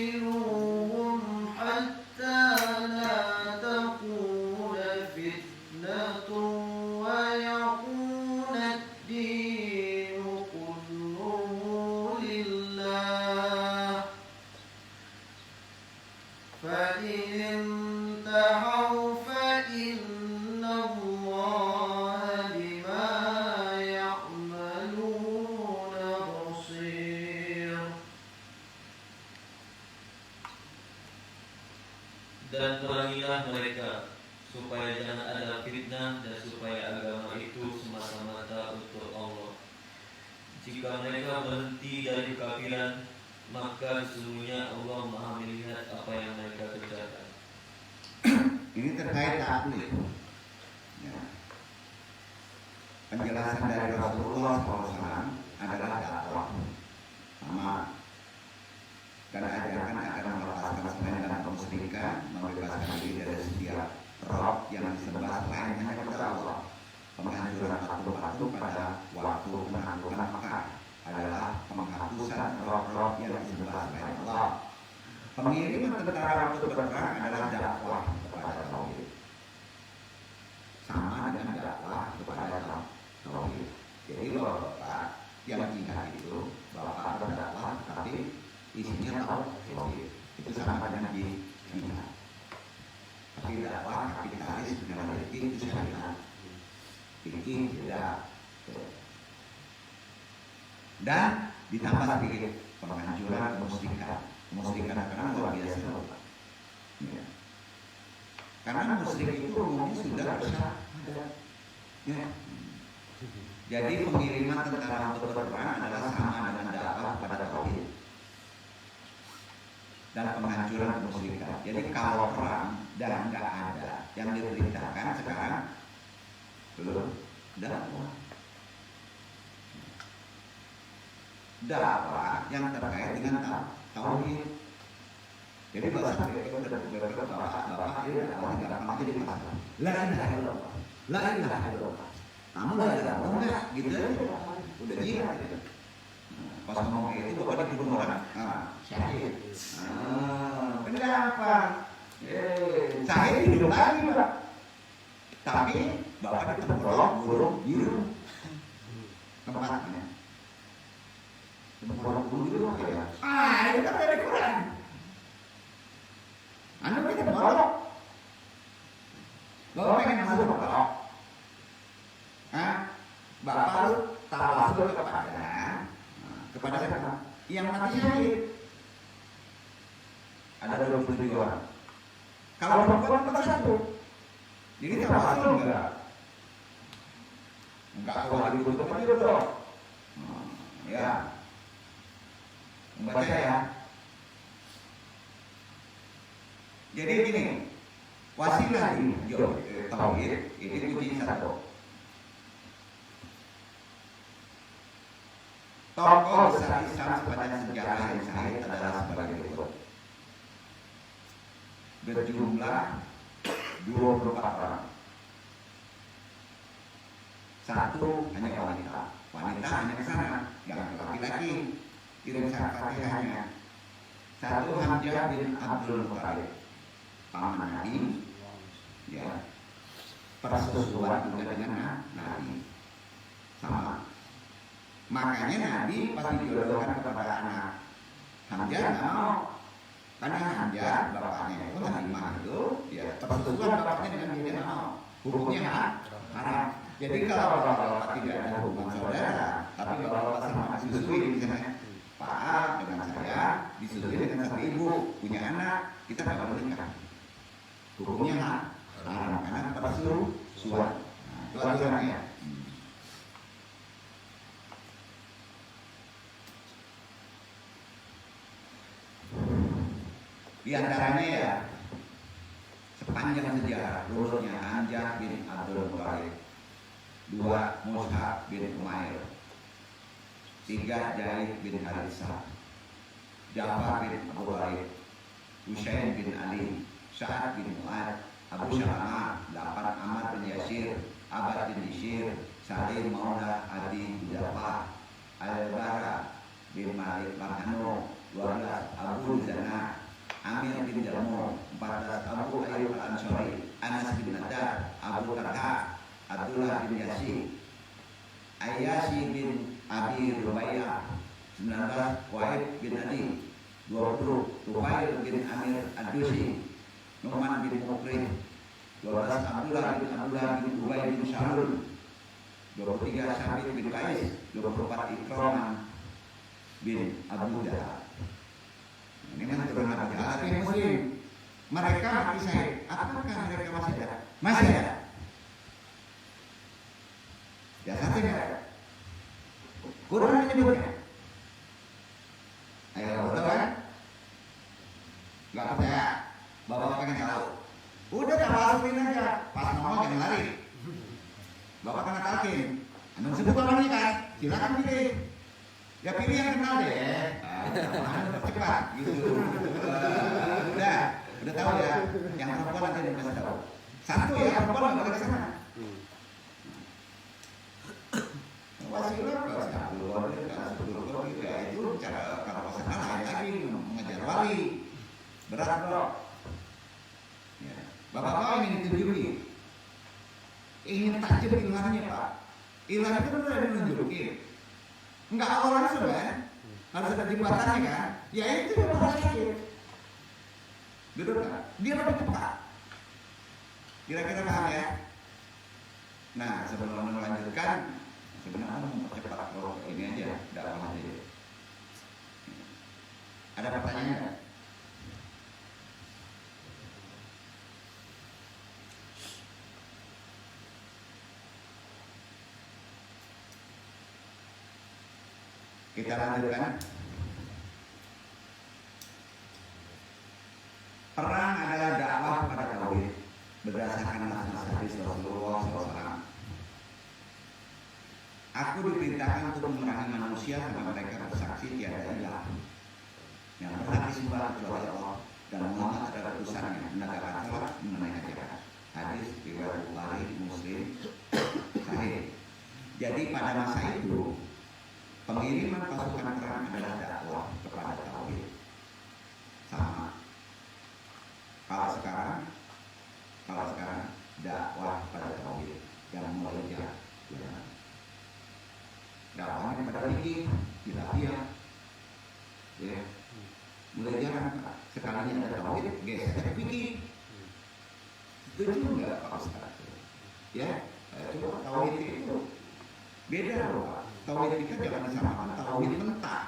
وقاتلوهم حتى لا تكون فتنة ويكون الدين كله لله فإن انتهوا فإن الله بما يعملون بصير. Dan perangilah mereka supaya jangan ada fitnah dan supaya agama itu semata-mata untuk Allah. Jika mereka berhenti dari kekafiran, maka sesungguhnya Allah Maha melihat apa yang mereka kerjakan. Ini terkait taklid. Ya. Penjelasan dari Rasulullah SAW adalah dakwah sama dan ajarkan agar melepaskan selain dan kemusyrikan, membebaskan diri dari setiap roh yang disembah selain hanya kepada Allah. Penghancuran patung-patung pada waktu penaklukan Makkah adalah penghapusan roh-roh yang disembah selain Allah. Pengiriman tentara untuk berperang adalah dakwah kepada tauhid. Sama dengan dakwah kepada tauhid. Jadi bapak yang jihad itu bapak berdakwah tapi isinya tauhid. Itu sama dengan jihad. Tapi dakwah kapitalis dengan rezeki itu syariat. Fikih tidak. Dan ditambah sedikit penghancuran kemusyrikan. Kemusyrikan karena luar biasa. Ya. Karena musyrik itu umumnya sudah bersyahadat. Ya. Jadi pengiriman tentara untuk berperang adalah sama dengan dakwah pada tauhid dan penghancuran kemusyrikan. Jadi kalau perang dan nggak ada yang diperintahkan sekarang belum dakwah. dakwah yang terkait dengan tauhid. Jadi bahasa bapak dia dakwahnya gampang aja di pasar. La ilaha illallah. La ilaha illallah. Kamu la ilaha illallah enggak gitu aja. Udah jihad gitu. Pas ngomong itu bapak dibunuh orang. Syahid. Kenapa? Syahid hidup lagi Pak. Tapi bapak ditempelok burung biru. Tempatnya. Tempelok burung biru ya. Itu kan dari Quran. Anda kita tempelok. Bapak pengen masuk tempelok. Bapak lu tawasul kepada siapa? Yang mati syahid. Ada 27 orang. Kalau perempuan cuma 1. Jadi tawasul enggak? Enggak kalau ditutup aja dong. Ya. Membaca ya. Jadi gini, wasilah di tauhid ini kunci 1. Tokoh besar Islam sepanjang sejarah yang sahih adalah sebagai berikut. Berjumlah 24 orang. 1 hanya wanita. Wanita hanya ke sana, yang laki-laki kirim Fatihahnya. 1 Hamzah bin Abdul Muthalib, paman Nabi, ya, persesuaian juga dengan Nabi, sama. Makanya Nabi pas dijodohkan kepada anak Hamzah nggak mau, karena Hamzah bapaknya itu Halimah itu, ya persetujuan bapaknya dengan dia nggak mau, hukumnya haram. Jadi kalau bapak tidak ada hubungan saudara, tapi bapak sama disusui misalnya, Pak dengan saya disusui dengan satu ibu punya anak, kita nggak boleh nikah. Hukumnya haram karena persetujuan. Itu aturannya. Di antaranya ya sepanjang sejarah urutnya Hamzah bin Abdul Muthalib, 2 Mus'ab bin Umair, 3 Zaid bin Harithah, Ja'far bin Abu Talib, Husain bin Ali, Sa'ad bin Mu'ad, Abu Syama, 8 Ammar bin Yasir, Abbad bin Bishir, Salim Maula Adi Ja'far, Al-Bara bin Malik Bahano, 12 Abu Zana, Amir bin Jarmo, 14 Abu Ayyub al-Ansari, Anas bin Nadar, Abu Darda, Abdullah bin Yasir, Ayyashi bin Abi Rubaiyah, 19 Wahid bin Adi, 20 Tufail bin Amir Ad-Dusi, Nu'man bin Mukrim, 12 Abdullah bin Ubay bin Salul, 23 Sabit bin Qais, 24 Ikram bin Abu Jahal. Ini kan keturunan Abu Jahal tapi Muslim. Mereka mati syahid. Apakah mereka masih ada? Masih ada. Ya satunya ada. Quran menyebutnya. Ayo tahu kan? Gak percaya. Bapak pengen tahu. Udah tawarin aja. Pas ngomong jangan lari. Bapak kena talkin. Anda sebut orangnya kan? Silakan pilih. Ya pilih yang kenal deh. Cepat gitu. Udah tahu ya. Yang perempuan nanti dikasih tahu. Satu ya perempuan nggak boleh kesana. Wasilah kalau itu cara kalau pasangan lain lagi mengajar wali berat bro. Ya. Bapak ingin ditunjuki, ingin tajam ilhamnya Pak. Ilham itu udah ditunjukin. Enggak awalnya sudah harus ada jembatannya kan? Ya itu dia orang sakit. Betul kan? Dia lebih cepat. Kira-kira paham ya? Nah sebelum melanjutkan, sebenarnya mempercepat kalau ini aja, dakwah aja. Ada pertanyaan nggak? Kita lanjutkan. Perang adalah dakwah pada tauhid berdasarkan nas hadis Rasulullah SAW. Aku diperintahkan untuk memerangi manusia sampai mereka bersaksi tiada ilah yang berhak disembah kecuali Allah dan Muhammad adalah utusannya, menegakkan salat, mengenai ajaran. Hadis riwayat Bukhari, Muslim, Sahih. Jadi pada masa itu pengiriman pasukan perang adalah dakwah kepada tauhid. Sama. Kalau sekarang dakwah pada tauhid yang mulai jalan. Dakwahnya pada fikih, ilahiyah, ya. Mulai jarang sekalinya ada tauhid, geser ke fikih. Setuju nggak Pak Ustaz? Ya, coba tauhid itu beda loh Pak. Tauhid kita jangan disamakan tauhid mentah.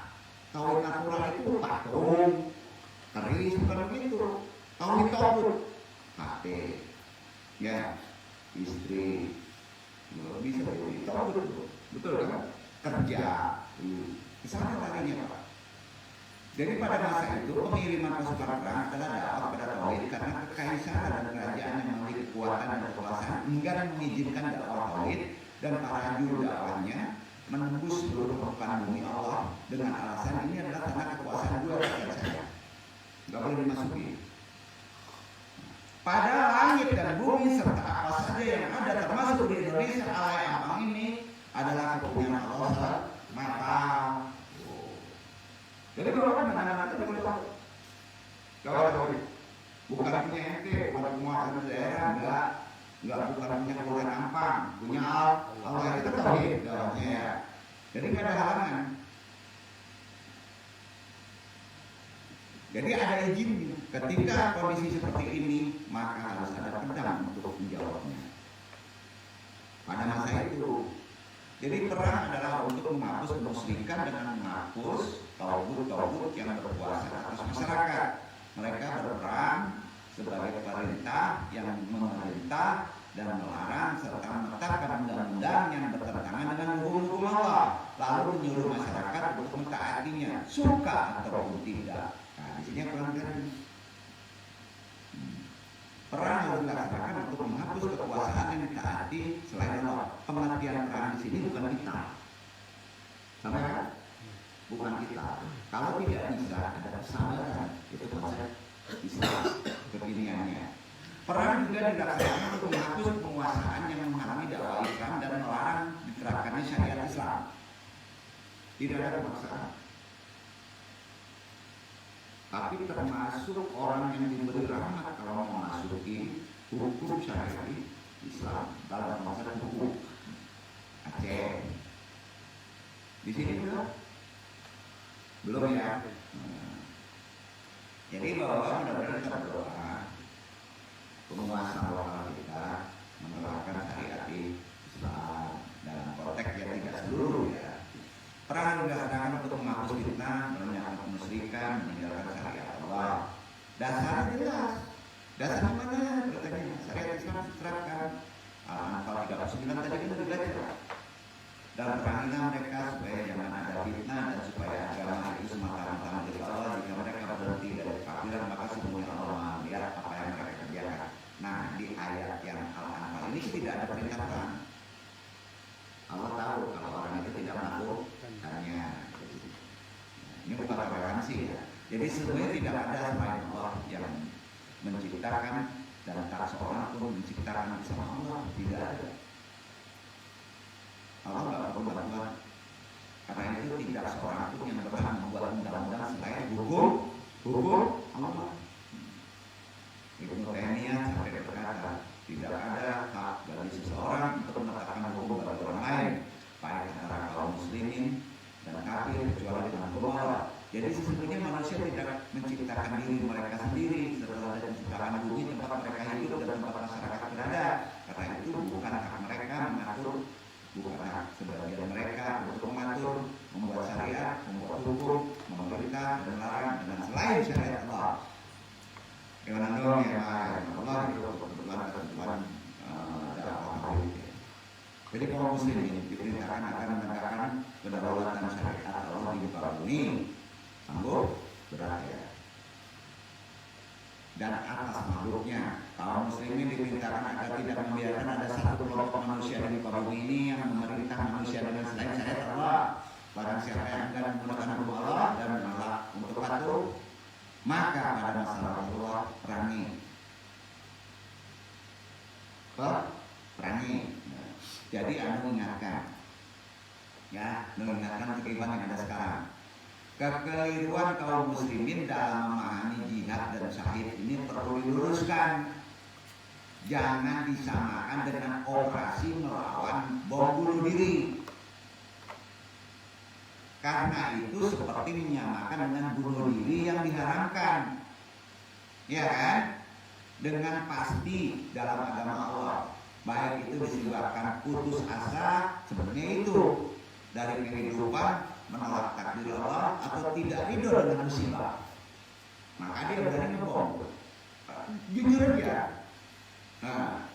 Tauhid natural itu patung, keris, bukan begitu. Tauhid tauhid, HP, ya, istri, bisa jadi tauhid, betul kan? Kerja, kesana larinya Pak. Jadi pada masa itu pengiriman pasukan perang adalah dakwah pada tauhid karena kekaisaran dan kerajaan yang memiliki kekuatan dan kekuasaan enggan mengizinkan dakwah tauhid dan para juru dakwahnya menembus seluruh permukaan bumi Allah dengan alasan ini adalah tanah kekuasaan gue rakyat saya, nggak boleh dimasuki. Pada langit dan bumi serta apa saja yang ada termasuk di Indonesia alay abang ini adalah kepunyaan Allah semata. Jadi kalau kan anak-anak itu boleh tahu. Kalau tahu bukan punya ente, bukan penguasa daerah, enggak bukan punya kelurahan Ampang, punya Allah itu tahu dalamnya ya. Jadi nggak ada halangan. Jadi ada izin. Ketika kondisi seperti ini, maka harus ada pedang untuk menjawabnya. Pada masa itu, jadi perang adalah untuk menghapus kemusyrikan dengan menghapus tauhid yang berkuasa atas masyarakat. Mereka berperang sebagai perintah yang memerintah dan melarang serta menetapkan undang-undang yang bertentangan dengan hukum-hukum Allah, lalu menyuruh masyarakat untuk mentaatinya, suka ataupun tidak. Nah, di sini kurang keren. Perang harus dilaksanakan untuk menghapus kekuasaan yang ditaati selain Allah. Pengertian perang di sini bukan kita, sama kan? Bukan kita. Kalau tidak bisa ada kesabaran, itu konsep Islam kekiniannya. Perang juga dilaksanakan untuk menghapus penguasaan yang menghalangi dakwah Islam dan melarang diterapkannya syariat Islam. Tidak ada pemaksaan. Tapi termasuk orang yang diberi rahmat kalau memasuki hukum syariat Islam dalam konsep hukum Aceh. Di sini belum ya. Jadi bahwa mudah-mudahan kita berdoa penguasa lokal kita menerapkan syariat Islam dalam konteks yang tidak seluruh ya. Perang dilaksanakan untuk menghapus fitnah, menyangkut kemusyrikan, meninggalkan syariat Allah. Dasar jelas. Dasar mana? Katanya syariat Islam diterapkan. Al-Anfal 39 tadi kita sudah baca. Dan perangilah mereka supaya jangan ada fitnah dan supaya agama itu semata-mata milik Allah. Jika mereka berhenti dari kekafiran maka semuanya Allah melihat apa yang mereka kerjakan. Nah di ayat yang Al-Anfal ini tidak ada perintah perang. Allah tahu kalau orang itu tidak melakukannya. Ini bukan toleransi ya. Jadi sebenarnya tidak ada selain Allah yang menciptakan dan tak seorang pun menciptakan bersama Allah, tidak ada. Allah nggak perlu bantuan. Karena itu tidak seorang pun yang berhak membuat undang-undang selain hukum Allah. Ibnu Taimiyah sampai berkata, tidak ada hak bagi seseorang untuk menetapkan hukum bagi orang lain, baik antara kaum muslimin dan kafir kecuali dengan hukum Allah. Jadi sesungguhnya manusia tidak menciptakan diri mereka sendiri setelah menciptakan bumi tempat mereka hidup dan tempat masyarakat berada. Karena itu bukan hak mereka mengatur, bukan hak sebagian mereka untuk mengatur, membuat syariat, membuat hukum, memerintah dan melarang dengan selain syariat Allah. Dengan Allah itu kebetulan dakwah tauhid. Jadi kaum muslimin diperintahkan akan menegakkan kedaulatan syariat Allah di muka bumi, sanggup berakhir. Dan atas makhluknya, kaum muslimin diperintahkan agar tidak membiarkan ada satu kelompok manusia di muka bumi ini yang memerintah manusia dengan selain siapa yang enggan menggunakan hukum Allah dan menolak untuk patuh, maka pada masa Rasulullah perangi. Perangi. Jadi anu mengingatkan, ya, mengingatkan kehidupan yang ada sekarang. Kekeliruan kaum muslimin dalam memahami jihad dan syahid ini perlu diluruskan. Jangan disamakan dengan operasi melawan bom bunuh diri. Karena itu seperti menyamakan dengan bunuh diri yang diharamkan. Ya kan? Dengan pasti dalam agama Allah, baik itu disebabkan putus asa, sebenarnya itu dari kehidupan, menolak takdir Allah atau tidak ridho dengan musibah, maka dia berani ngebom. Jujur aja. Nah,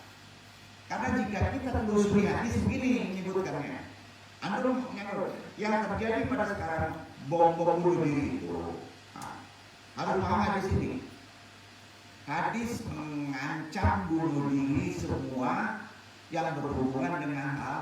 karena jika kita telusuri hadis begini menyebutkannya, yang terjadi pada sekarang bom bunuh diri itu, harus paham hadis ini. Hadis mengancam bunuh diri semua yang berhubungan dengan hal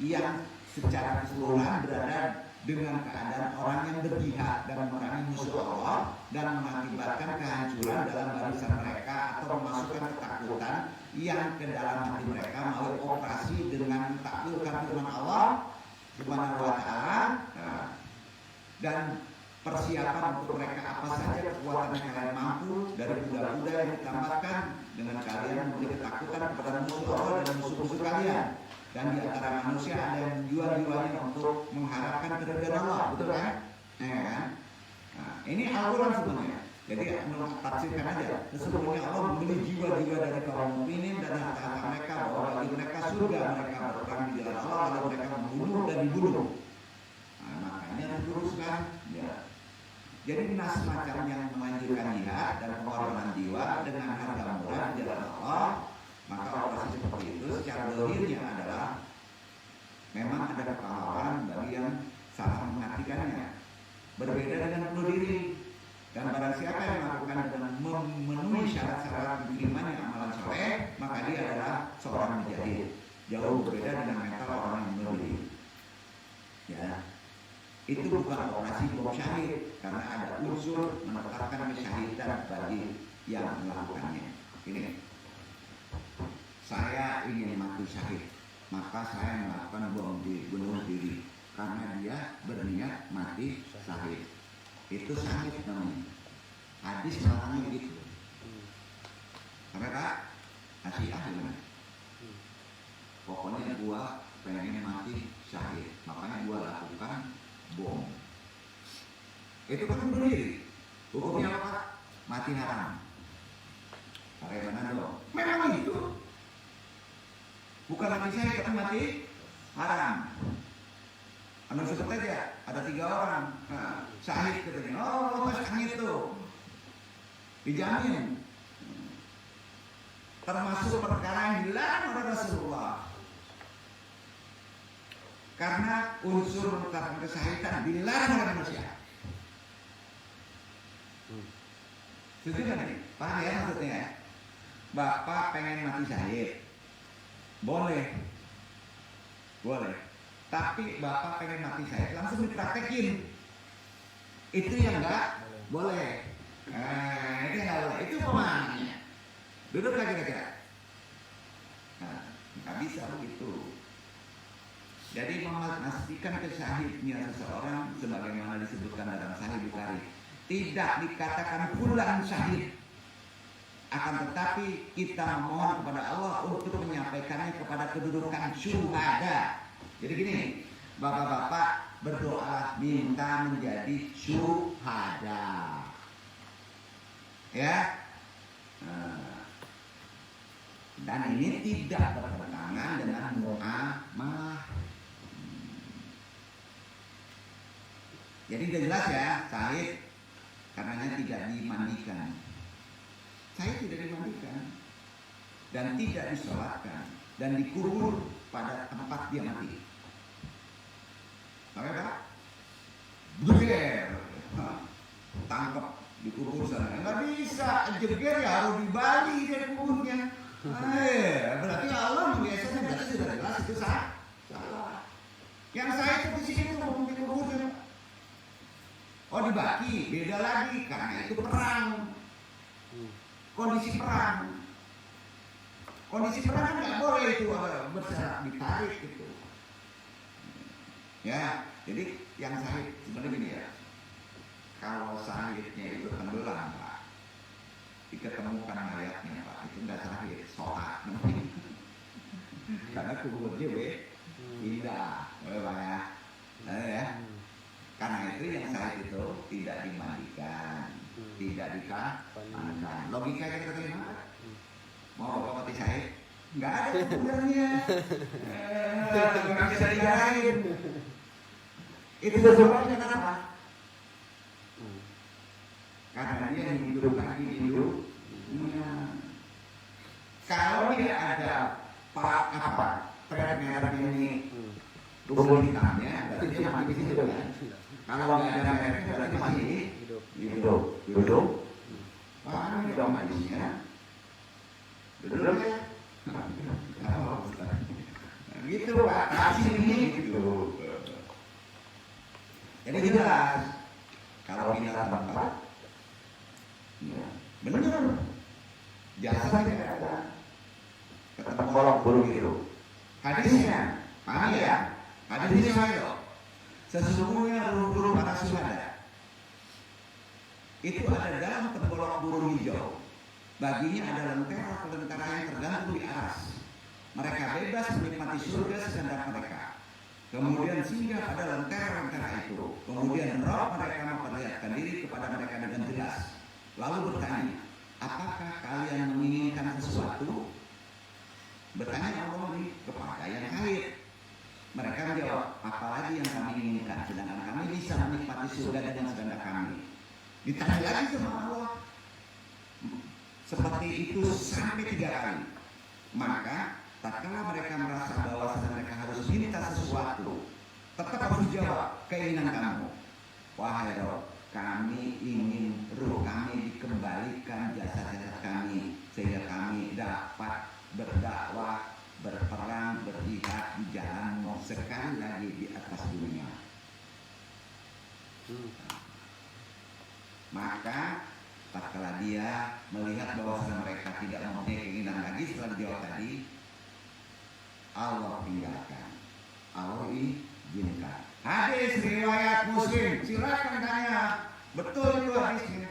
yang secara keseluruhan berada dengan keadaan orang yang berjihad dan memerangi musuh Allah dan mengakibatkan kehancuran dalam barisan mereka atau memasukkan ketakutan yang ke dalam hati mereka melalui operasi dengan mentakwilkan firman Allah Subhanahu wa taala, dan persiapan untuk mereka apa saja kekuatan yang kalian mampu dari kuda-kuda yang ditambahkan dengan kalian memberi ketakutan kepada musuh Allah dan musuh-musuh kalian. Dan di antara manusia ada yang menjual-jualnya untuk mengharapkan keridhaan Allah, betul kan? Ya kan? Nah, ini Al-Quran sebenarnya. Jadi tafsirkan aja. Sesungguhnya Allah membeli jiwa-jiwa dari kaum mukminin dan harta mereka, bahwa bagi mereka surga, mereka berperang di jalan Allah, lalu mereka membunuh dan dibunuh. Nah, makanya diluruskan. Ya. Jadi nas semacam yang menganjurkan jihad dan pengorbanan jiwa dengan harga murah di jalan Allah, maka operasi seperti itu secara dohirnya adalah memang ada kepahlawanan bagi yang salah mengartikannya. Berbeda dengan bunuh diri. Dan barang siapa yang melakukan dengan memenuhi syarat-syarat diterimanya amalan soleh, maka dia adalah seorang mujahid. Jauh berbeda dengan mental orang yang bunuh diri. Ya, itu bukan operasi bom syahid, karena ada unsur menetapkan kesyahidan bagi yang melakukannya. Ini, saya ingin mati syahid, maka saya melakukan bom bunuh diri karena dia berniat mati syahid. Itu syahid namanya. Hadis melarangnya gitu. Sampai Kak, kasih gimana? Pokoknya gua pengen mati syahid, makanya gua lakukan bom. Itu kan bunuh diri. Hukumnya apa? Mati haram. Bagaimana dong? Memang itu. Bukan mati syahid, tapi mati haram. Anda sebut aja, ada 3 orang, nah, syahid katanya, oh syahid tuh, dijamin. Termasuk perkara yang dilarang oleh Rasulullah. Karena unsur menetapkan kesyahidan dilarang oleh manusia. Setuju kan nih? Paham ya maksudnya? Bapak pengen mati syahid, boleh. Tapi bapak pengen mati syahid langsung dipraktekin. Itu yang enggak boleh. Itu yang enggak boleh. Itu pemahamannya. Duduk lagi kira-kira. Nah, nggak bisa begitu. Jadi memastikan kesyahidnya seseorang sebagaimana disebutkan dalam Sahih Bukhari, tidak dikatakan fulan syahid. Akan tetapi kita memohon kepada Allah untuk menyampaikannya kepada kedudukan syuhada. Jadi gini, bapak-bapak berdoa minta menjadi syuhada. Ya. Dan ini tidak bertentangan dengan muamalah. Jadi jelas ya, syahid karenanya tidak dimandikan. Syahid tidak dimandikan dan tidak disolatkan dan dikubur pada tempat dia mati. Oke Pak? Jeger, tangkap dikubur sana. Nggak bisa, jeger ya harus di Bali dia kuburnya. Berarti Allah biasanya berarti sudah jelas itu salah. Yang saya itu di sini tuh dikuburin. Oh dibagi, beda lagi karena itu perang. Kondisi perang. Kondisi perang kan nggak boleh itu berserak ditarik gitu. Ya, jadi yang sahid sebenarnya gini ya. Kalau sahidnya itu tenggelam Pak, diketemukan mayatnya Pak, itu nggak sahid, sholat. Karena kuburnya indah, boleh Pak ya. Ya. Karena itu yang sahid itu tidak dimandikan, tidak dikafankan. Logika kita terima. Mau bapak mati sahid? Nggak ada kuburannya. Nggak bisa dijarahin. Itu sebabnya kenapa? Karena dia hidup lagi hidup. Kalau dia ada thread merahnya ini tubuh hitamnya, berarti dia mati di situ kan? Kalau nggak ada merahnya berarti masih hidup. Wah, ini dong mandinya. Duduk ya. Gitu Pak, kasih ini gitu. Jadi jelas kalau kita tempat, ya, benar. Jasa tidak ada. Ketemu kolong burung itu. Hadisnya, paham ya? Hadisnya saya. Sesungguhnya burung-burung para syuhada itu ada dalam tengkolok burung hijau. Baginya ada lentera yang tergantung di aras. Mereka bebas menikmati surga sekehendak mereka. Kemudian singgah pada lentera itu. Kemudian roh mereka memperlihatkan diri kepada mereka dengan jelas. Lalu bertanya, apakah kalian menginginkan sesuatu? Bertanya Allah kepada yang kait. Mereka menjawab, apalagi yang kami inginkan, sedangkan kami bisa menikmati surga dengan sekehendak kami. Ditanya lagi sama Allah, seperti itu sampai 3 kali. Maka tatkala mereka merasa bahwa mereka harus minta sesuatu, tetap harus jawab keinginan kamu. Wahai Rabb, kami ingin ruh kami dikembalikan jasad-jasad kami sehingga kami dapat berdakwah, berperang, berjihad di jalan-Mu sekali lagi di atas dunia. Maka tatkala dia melihat bahwa mereka tidak mempunyai keinginan lagi setelah dijawab tadi, Allah tinggalkan, Allah izinkan. Hadis riwayat Muslim, silakan tanya, betul itu hadisnya.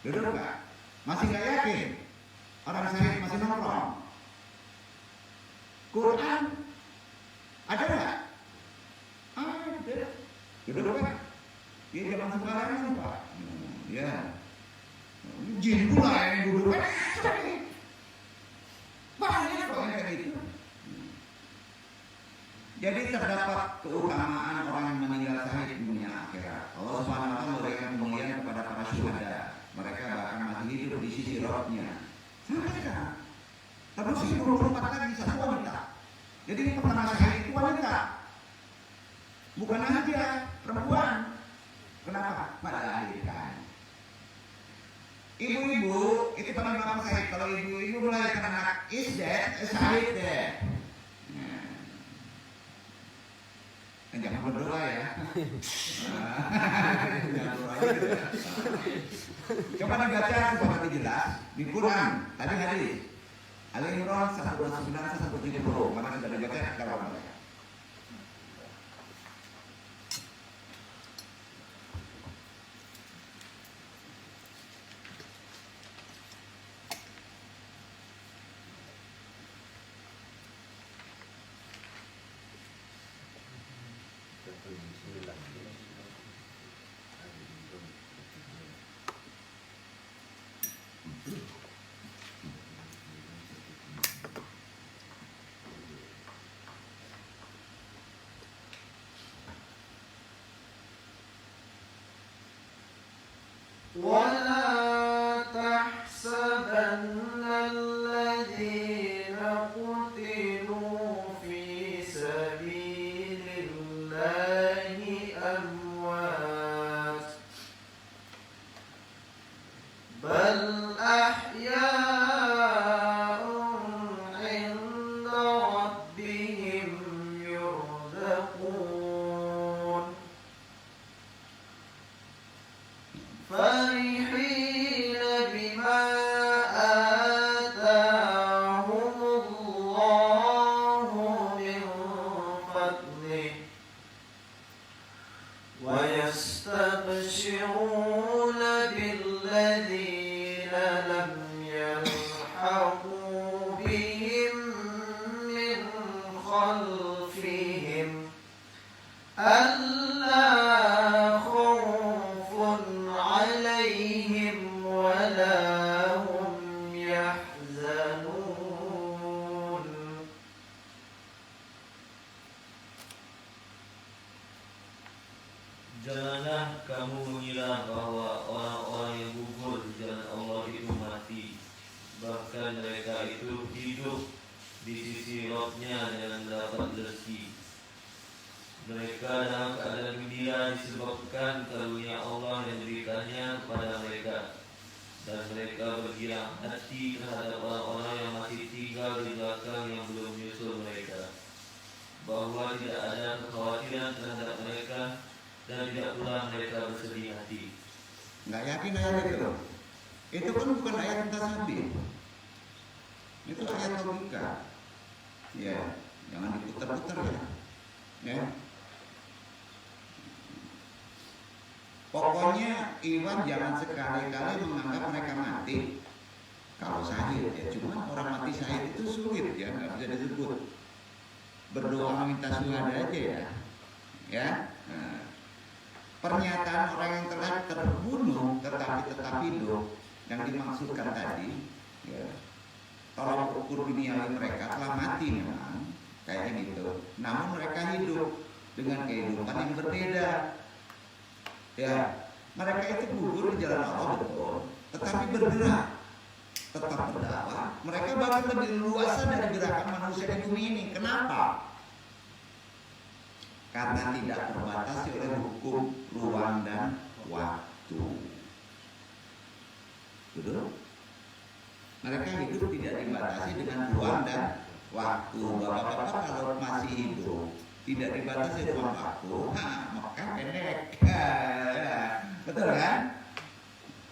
Duduk nggak? Masih nggak yakin? Orang saya masih nongkrong. Quran ada nggak? Ada. Duduk kan? Dia zaman sekarang Pak. Ya. Jin pula yang duduk. Banyak kok yang kayak gitu. Jadi terdapat keutamaan orang yang meninggal syahid di dunia akhirat. Allah Subhanahu wa taala memberikan kemuliaan kepada para syuhada. Mereka bahkan masih hidup di sisi Rabb-Nya. Sampai sekarang. Terus 24 lagi satu wanita. Jadi yang pertama syahid itu wanita. Bukan aja perempuan. Kenapa? Melahirkan. Ibu-ibu itu paling gampang syahid. Kalau ibu-ibu melahirkan anak syahid deh. Jangan berdoa ya. Coba dibaca supaya jelas di Quran. Tadi hadis Ali Imran 129 170. Mana sudah dibaca kalau mana? ولا تحسبن الذين قتلوا في سبيل الله أموات بل أحياء عند ربهم يرزقون فيهم ألا خوف عليهم ولا هم يحزنون. Janganlah kamu mengira bahwa orang-orang yang gugur di jalan Allah itu mati. Bahkan mereka itu hidup di sisi Rabb-nya dengan mendapat rezeki. Mereka dalam keadaan gembira disebabkan karunia Allah yang diberikannya kepada mereka. Dan mereka bergirang hati terhadap orang-orang yang masih tinggal di belakang yang belum menyusul mereka, bahwa tidak ada kekhawatiran terhadap mereka dan tidak pula mereka bersedih hati. Nggak yakin ayat itu? Itu kan bukan ayat tasabih. Itu ayat logika. Ya, jangan diputar-putar ya. Ya. Pokoknya Iwan jangan sekali-kali menganggap mereka mati kalau syahid ya. Cuma orang mati syahid itu sulit ya, nggak bisa disebut. Berdoa minta syuhada aja ya. Ya. Nah, pernyataan orang yang telah terbunuh tetapi tetap hidup yang dimaksudkan tadi ya, tolak ukur duniawi mereka telah mati memang kayaknya gitu, namun mereka hidup dengan kehidupan yang berbeda ya. Mereka itu gugur di jalan Allah betul, tetapi bergerak, tetap berdakwah. Mereka bahkan lebih luasa dari gerakan manusia di bumi ini. Kenapa? Karena tidak terbatasi oleh hukum ruang dan waktu. Betul? Mereka hidup tidak dibatasi dengan ruang dan waktu. Bapak-bapak kalau masih hidup tidak dibatasi ruang waktu, maka pendek. Betul kan?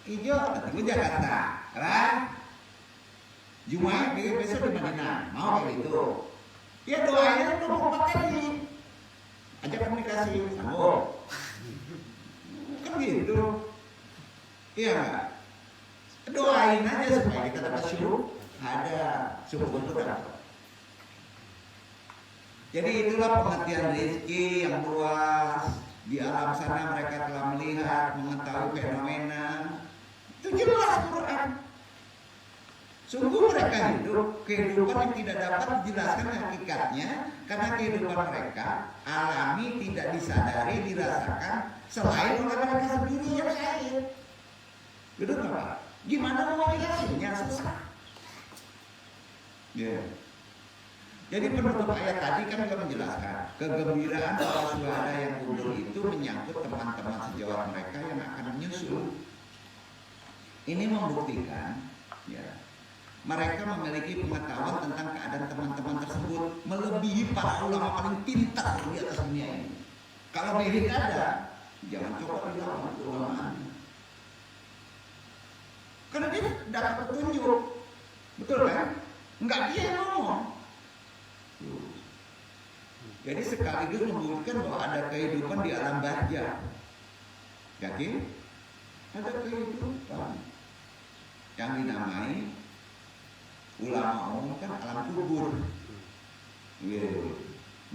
Hijau ketemu Jakarta, kan? Jumat besok di Madinah, mau kayak gitu? Ya doanya 24 kali. Ajak komunikasi, sambung. Kan gitu. Iya. Doain aja supaya kita dapat syukur. Ada syukur itu dapat. Jadi itulah pengertian rezeki yang luas. Di alam sana mereka telah melihat, mengetahui fenomena. Itu jelas Quran. Sungguh mereka hidup kehidupan yang tidak dapat dijelaskan hakikatnya, karena kehidupan mereka alami, tidak disadari, dirasakan selain oleh mereka sendiri yang syahid. Betul nggak? Gimana mau jelasinnya? Susah. Yeah. Jadi penutup ayat tadi kan kita menjelaskan kegembiraan para syuhada yang gugur itu menyangkut teman-teman sejawat mereka yang akan menyusul. Ini membuktikan, ya, mereka memiliki pengetahuan tentang keadaan teman-teman tersebut melebihi para ulama paling pintar di atas dunia ini. Kalau milik ada, jangan coba dilawan ulama. Karena dia dapat petunjuk, betul kan? Enggak dia yang ngomong. Jadi sekaligus membuktikan bahwa ada kehidupan di alam barzah. Yakin? Ada kehidupan yang dinamai ulama umum kan alam kubur.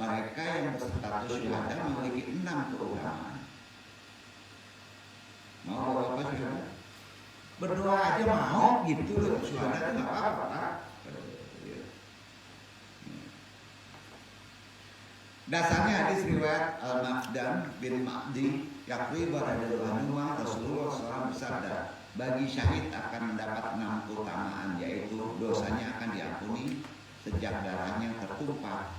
Mereka yang berstatus syuhada memiliki 6 keutamaan. Mau apa syuhada? Berdoa aja mau gitu loh. Syuhada itu nggak apa-apa. Dasarnya hadis riwayat Al-Maqdam bin Ma'di Yaqri radhiyallahu anhu, Rasulullah SAW bersabda, bagi syahid akan mendapat 6 keutamaan, yaitu dosanya akan diampuni sejak darahnya tertumpah,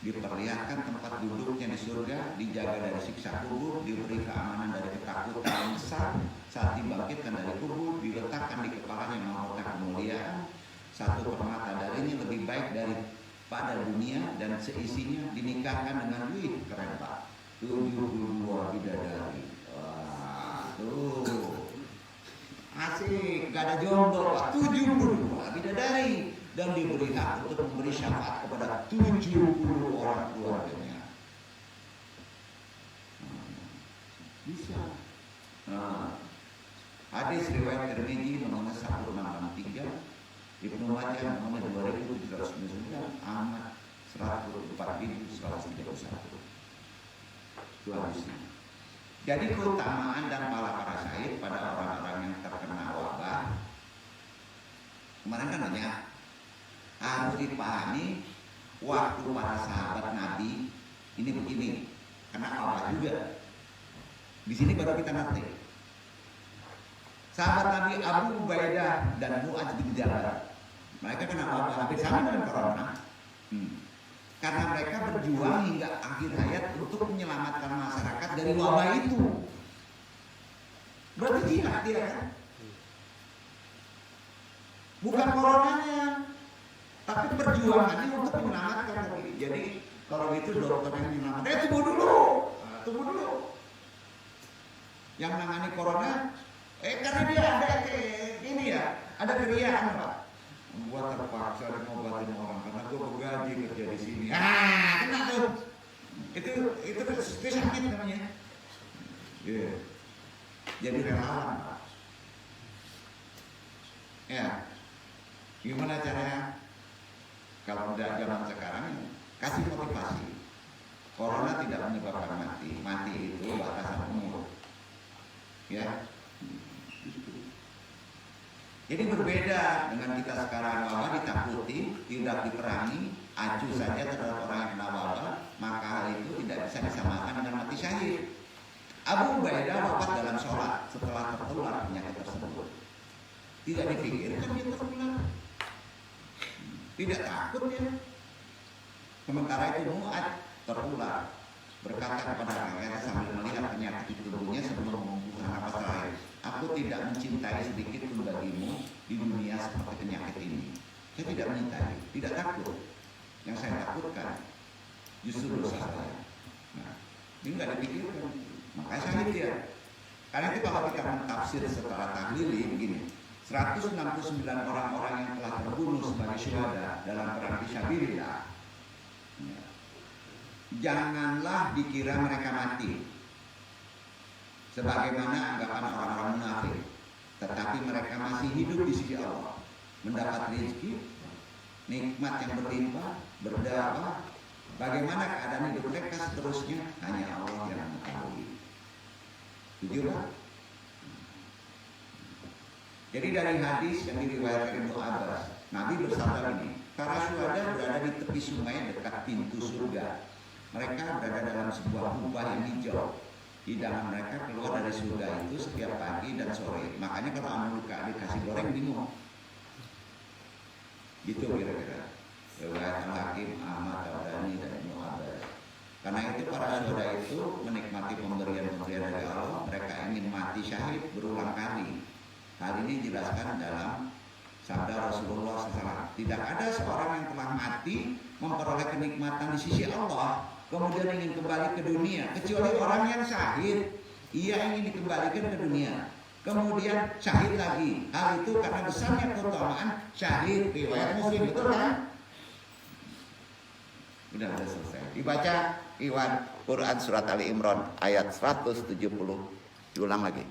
diperlihatkan tempat duduknya di surga, dijaga dari siksa kubur, diberi keamanan dari ketakutan yang besar saat dibangkitkan dari kubur, diletakkan di kepalanya mahkota kemuliaan, 1 permata darinya lebih baik daripada dunia dan seisinya, dinikahkan dengan duit keren Pak, 72 bidadari. Wah, tuh asik, gak ada jomblo Pak, 72 bidadari, dan diberi hak untuk memberi syafaat kepada 70 orang keluarganya. Bisa. Hadis riwayat Tirmidzi nomor 1663, Ibnu Majah nomor 2799, Ahmad 104.131. Itu hadisnya. Jadi keutamaan dan pahala para syahid pada orang-orang yang terkena wabah kemarin kan banyak, harus dipahami waktu para sahabat Nabi ini begini, karena wabah juga. Di sini baru kita ngerti. Sahabat Nabi Abu Ubaidah dan Mu'adz bin Jabal, mereka kena wabah hampir sama dengan corona. Karena mereka berjuang hingga akhir hayat untuk menyelamatkan masyarakat dari wabah itu. Berarti jihad dia kan? Bukan coronanya, tapi perjuangannya untuk menyelamatkan diri. Jadi kalau itu dokter yang menyelamatkan, tunggu dulu. Yang menangani corona, karena dia ada ini ya, ada keriaan Pak. Gua terpaksa ngobatin orang karena gua bergaji kerja di sini. Kena tuh. Itu sakit namanya. Yeah. Jadi relawan, Pak. Ya. Gimana caranya? Kalau udah zaman sekarang, kasih motivasi. Corona tidak menyebabkan mati. Mati itu batasan umur. Ya. Jadi berbeda dengan kita sekarang, wabah ditakuti, tidak diperangi, acuh saja terhadap orang yang kena wabah, maka hal itu tidak bisa disamakan dengan mati syahid. Abu Ubaidah wafat dalam sholat setelah tertular penyakit tersebut. Tidak dipikirkan dia tertular, tidak takut ya. Sementara itu Mu'adz tertular, berkata kepada rakyat sambil melihat penyakit di tubuhnya sebelum membuka napas terakhir, aku tidak mencintai sedikit pun bagimu di dunia seperti penyakit ini. Saya tidak mencintai, tidak takut. Yang saya takutkan justru dosa saya. Nah, ini nggak dipikirkan. Makanya saya dia. Karena itu kalau kita mentafsir setelah tahlili begini, 169 orang-orang yang telah terbunuh sebagai syuhada dalam perang fisabilillah, janganlah dikira mereka mati sebagaimana anggapan orang-orang munafik, tetapi mereka masih hidup di sisi Allah, mendapat rezeki, nikmat yang berlimpah, berdakwah. Bagaimana keadaan hidup mereka seterusnya hanya Allah yang mengetahui. Jujur Pak? Jadi dari hadis yang diriwayatkan Ibnu Abbas, Nabi bersabda ini, para syuhada berada di tepi sungai dekat pintu surga. Mereka berada dalam sebuah kubah yang hijau. Hidangan mereka keluar dari surga itu setiap pagi dan sore. Makanya kalau Amerika dikasih goreng bingung. Gitu kira-kira. Riwayat Al-Hakim, Ahmad, Tabrani, dan Ibnu Abbas. Karena itu para syuhada itu menikmati pemberian-pemberian dari Allah. Mereka ingin mati syahid berulang kali. Hal ini dijelaskan dalam sabda Rasulullah SAW. Tidak ada seorang yang telah mati memperoleh kenikmatan di sisi Allah kemudian ingin kembali ke dunia, kecuali orang yang syahid. Ia ingin dikembalikan ke dunia, kemudian syahid lagi. Hal itu karena besarnya keutamaan syahid. Riwayat Muslim itu kan. Udah selesai. Dibaca Iwan Quran surat Ali Imran ayat 170. Diulang lagi.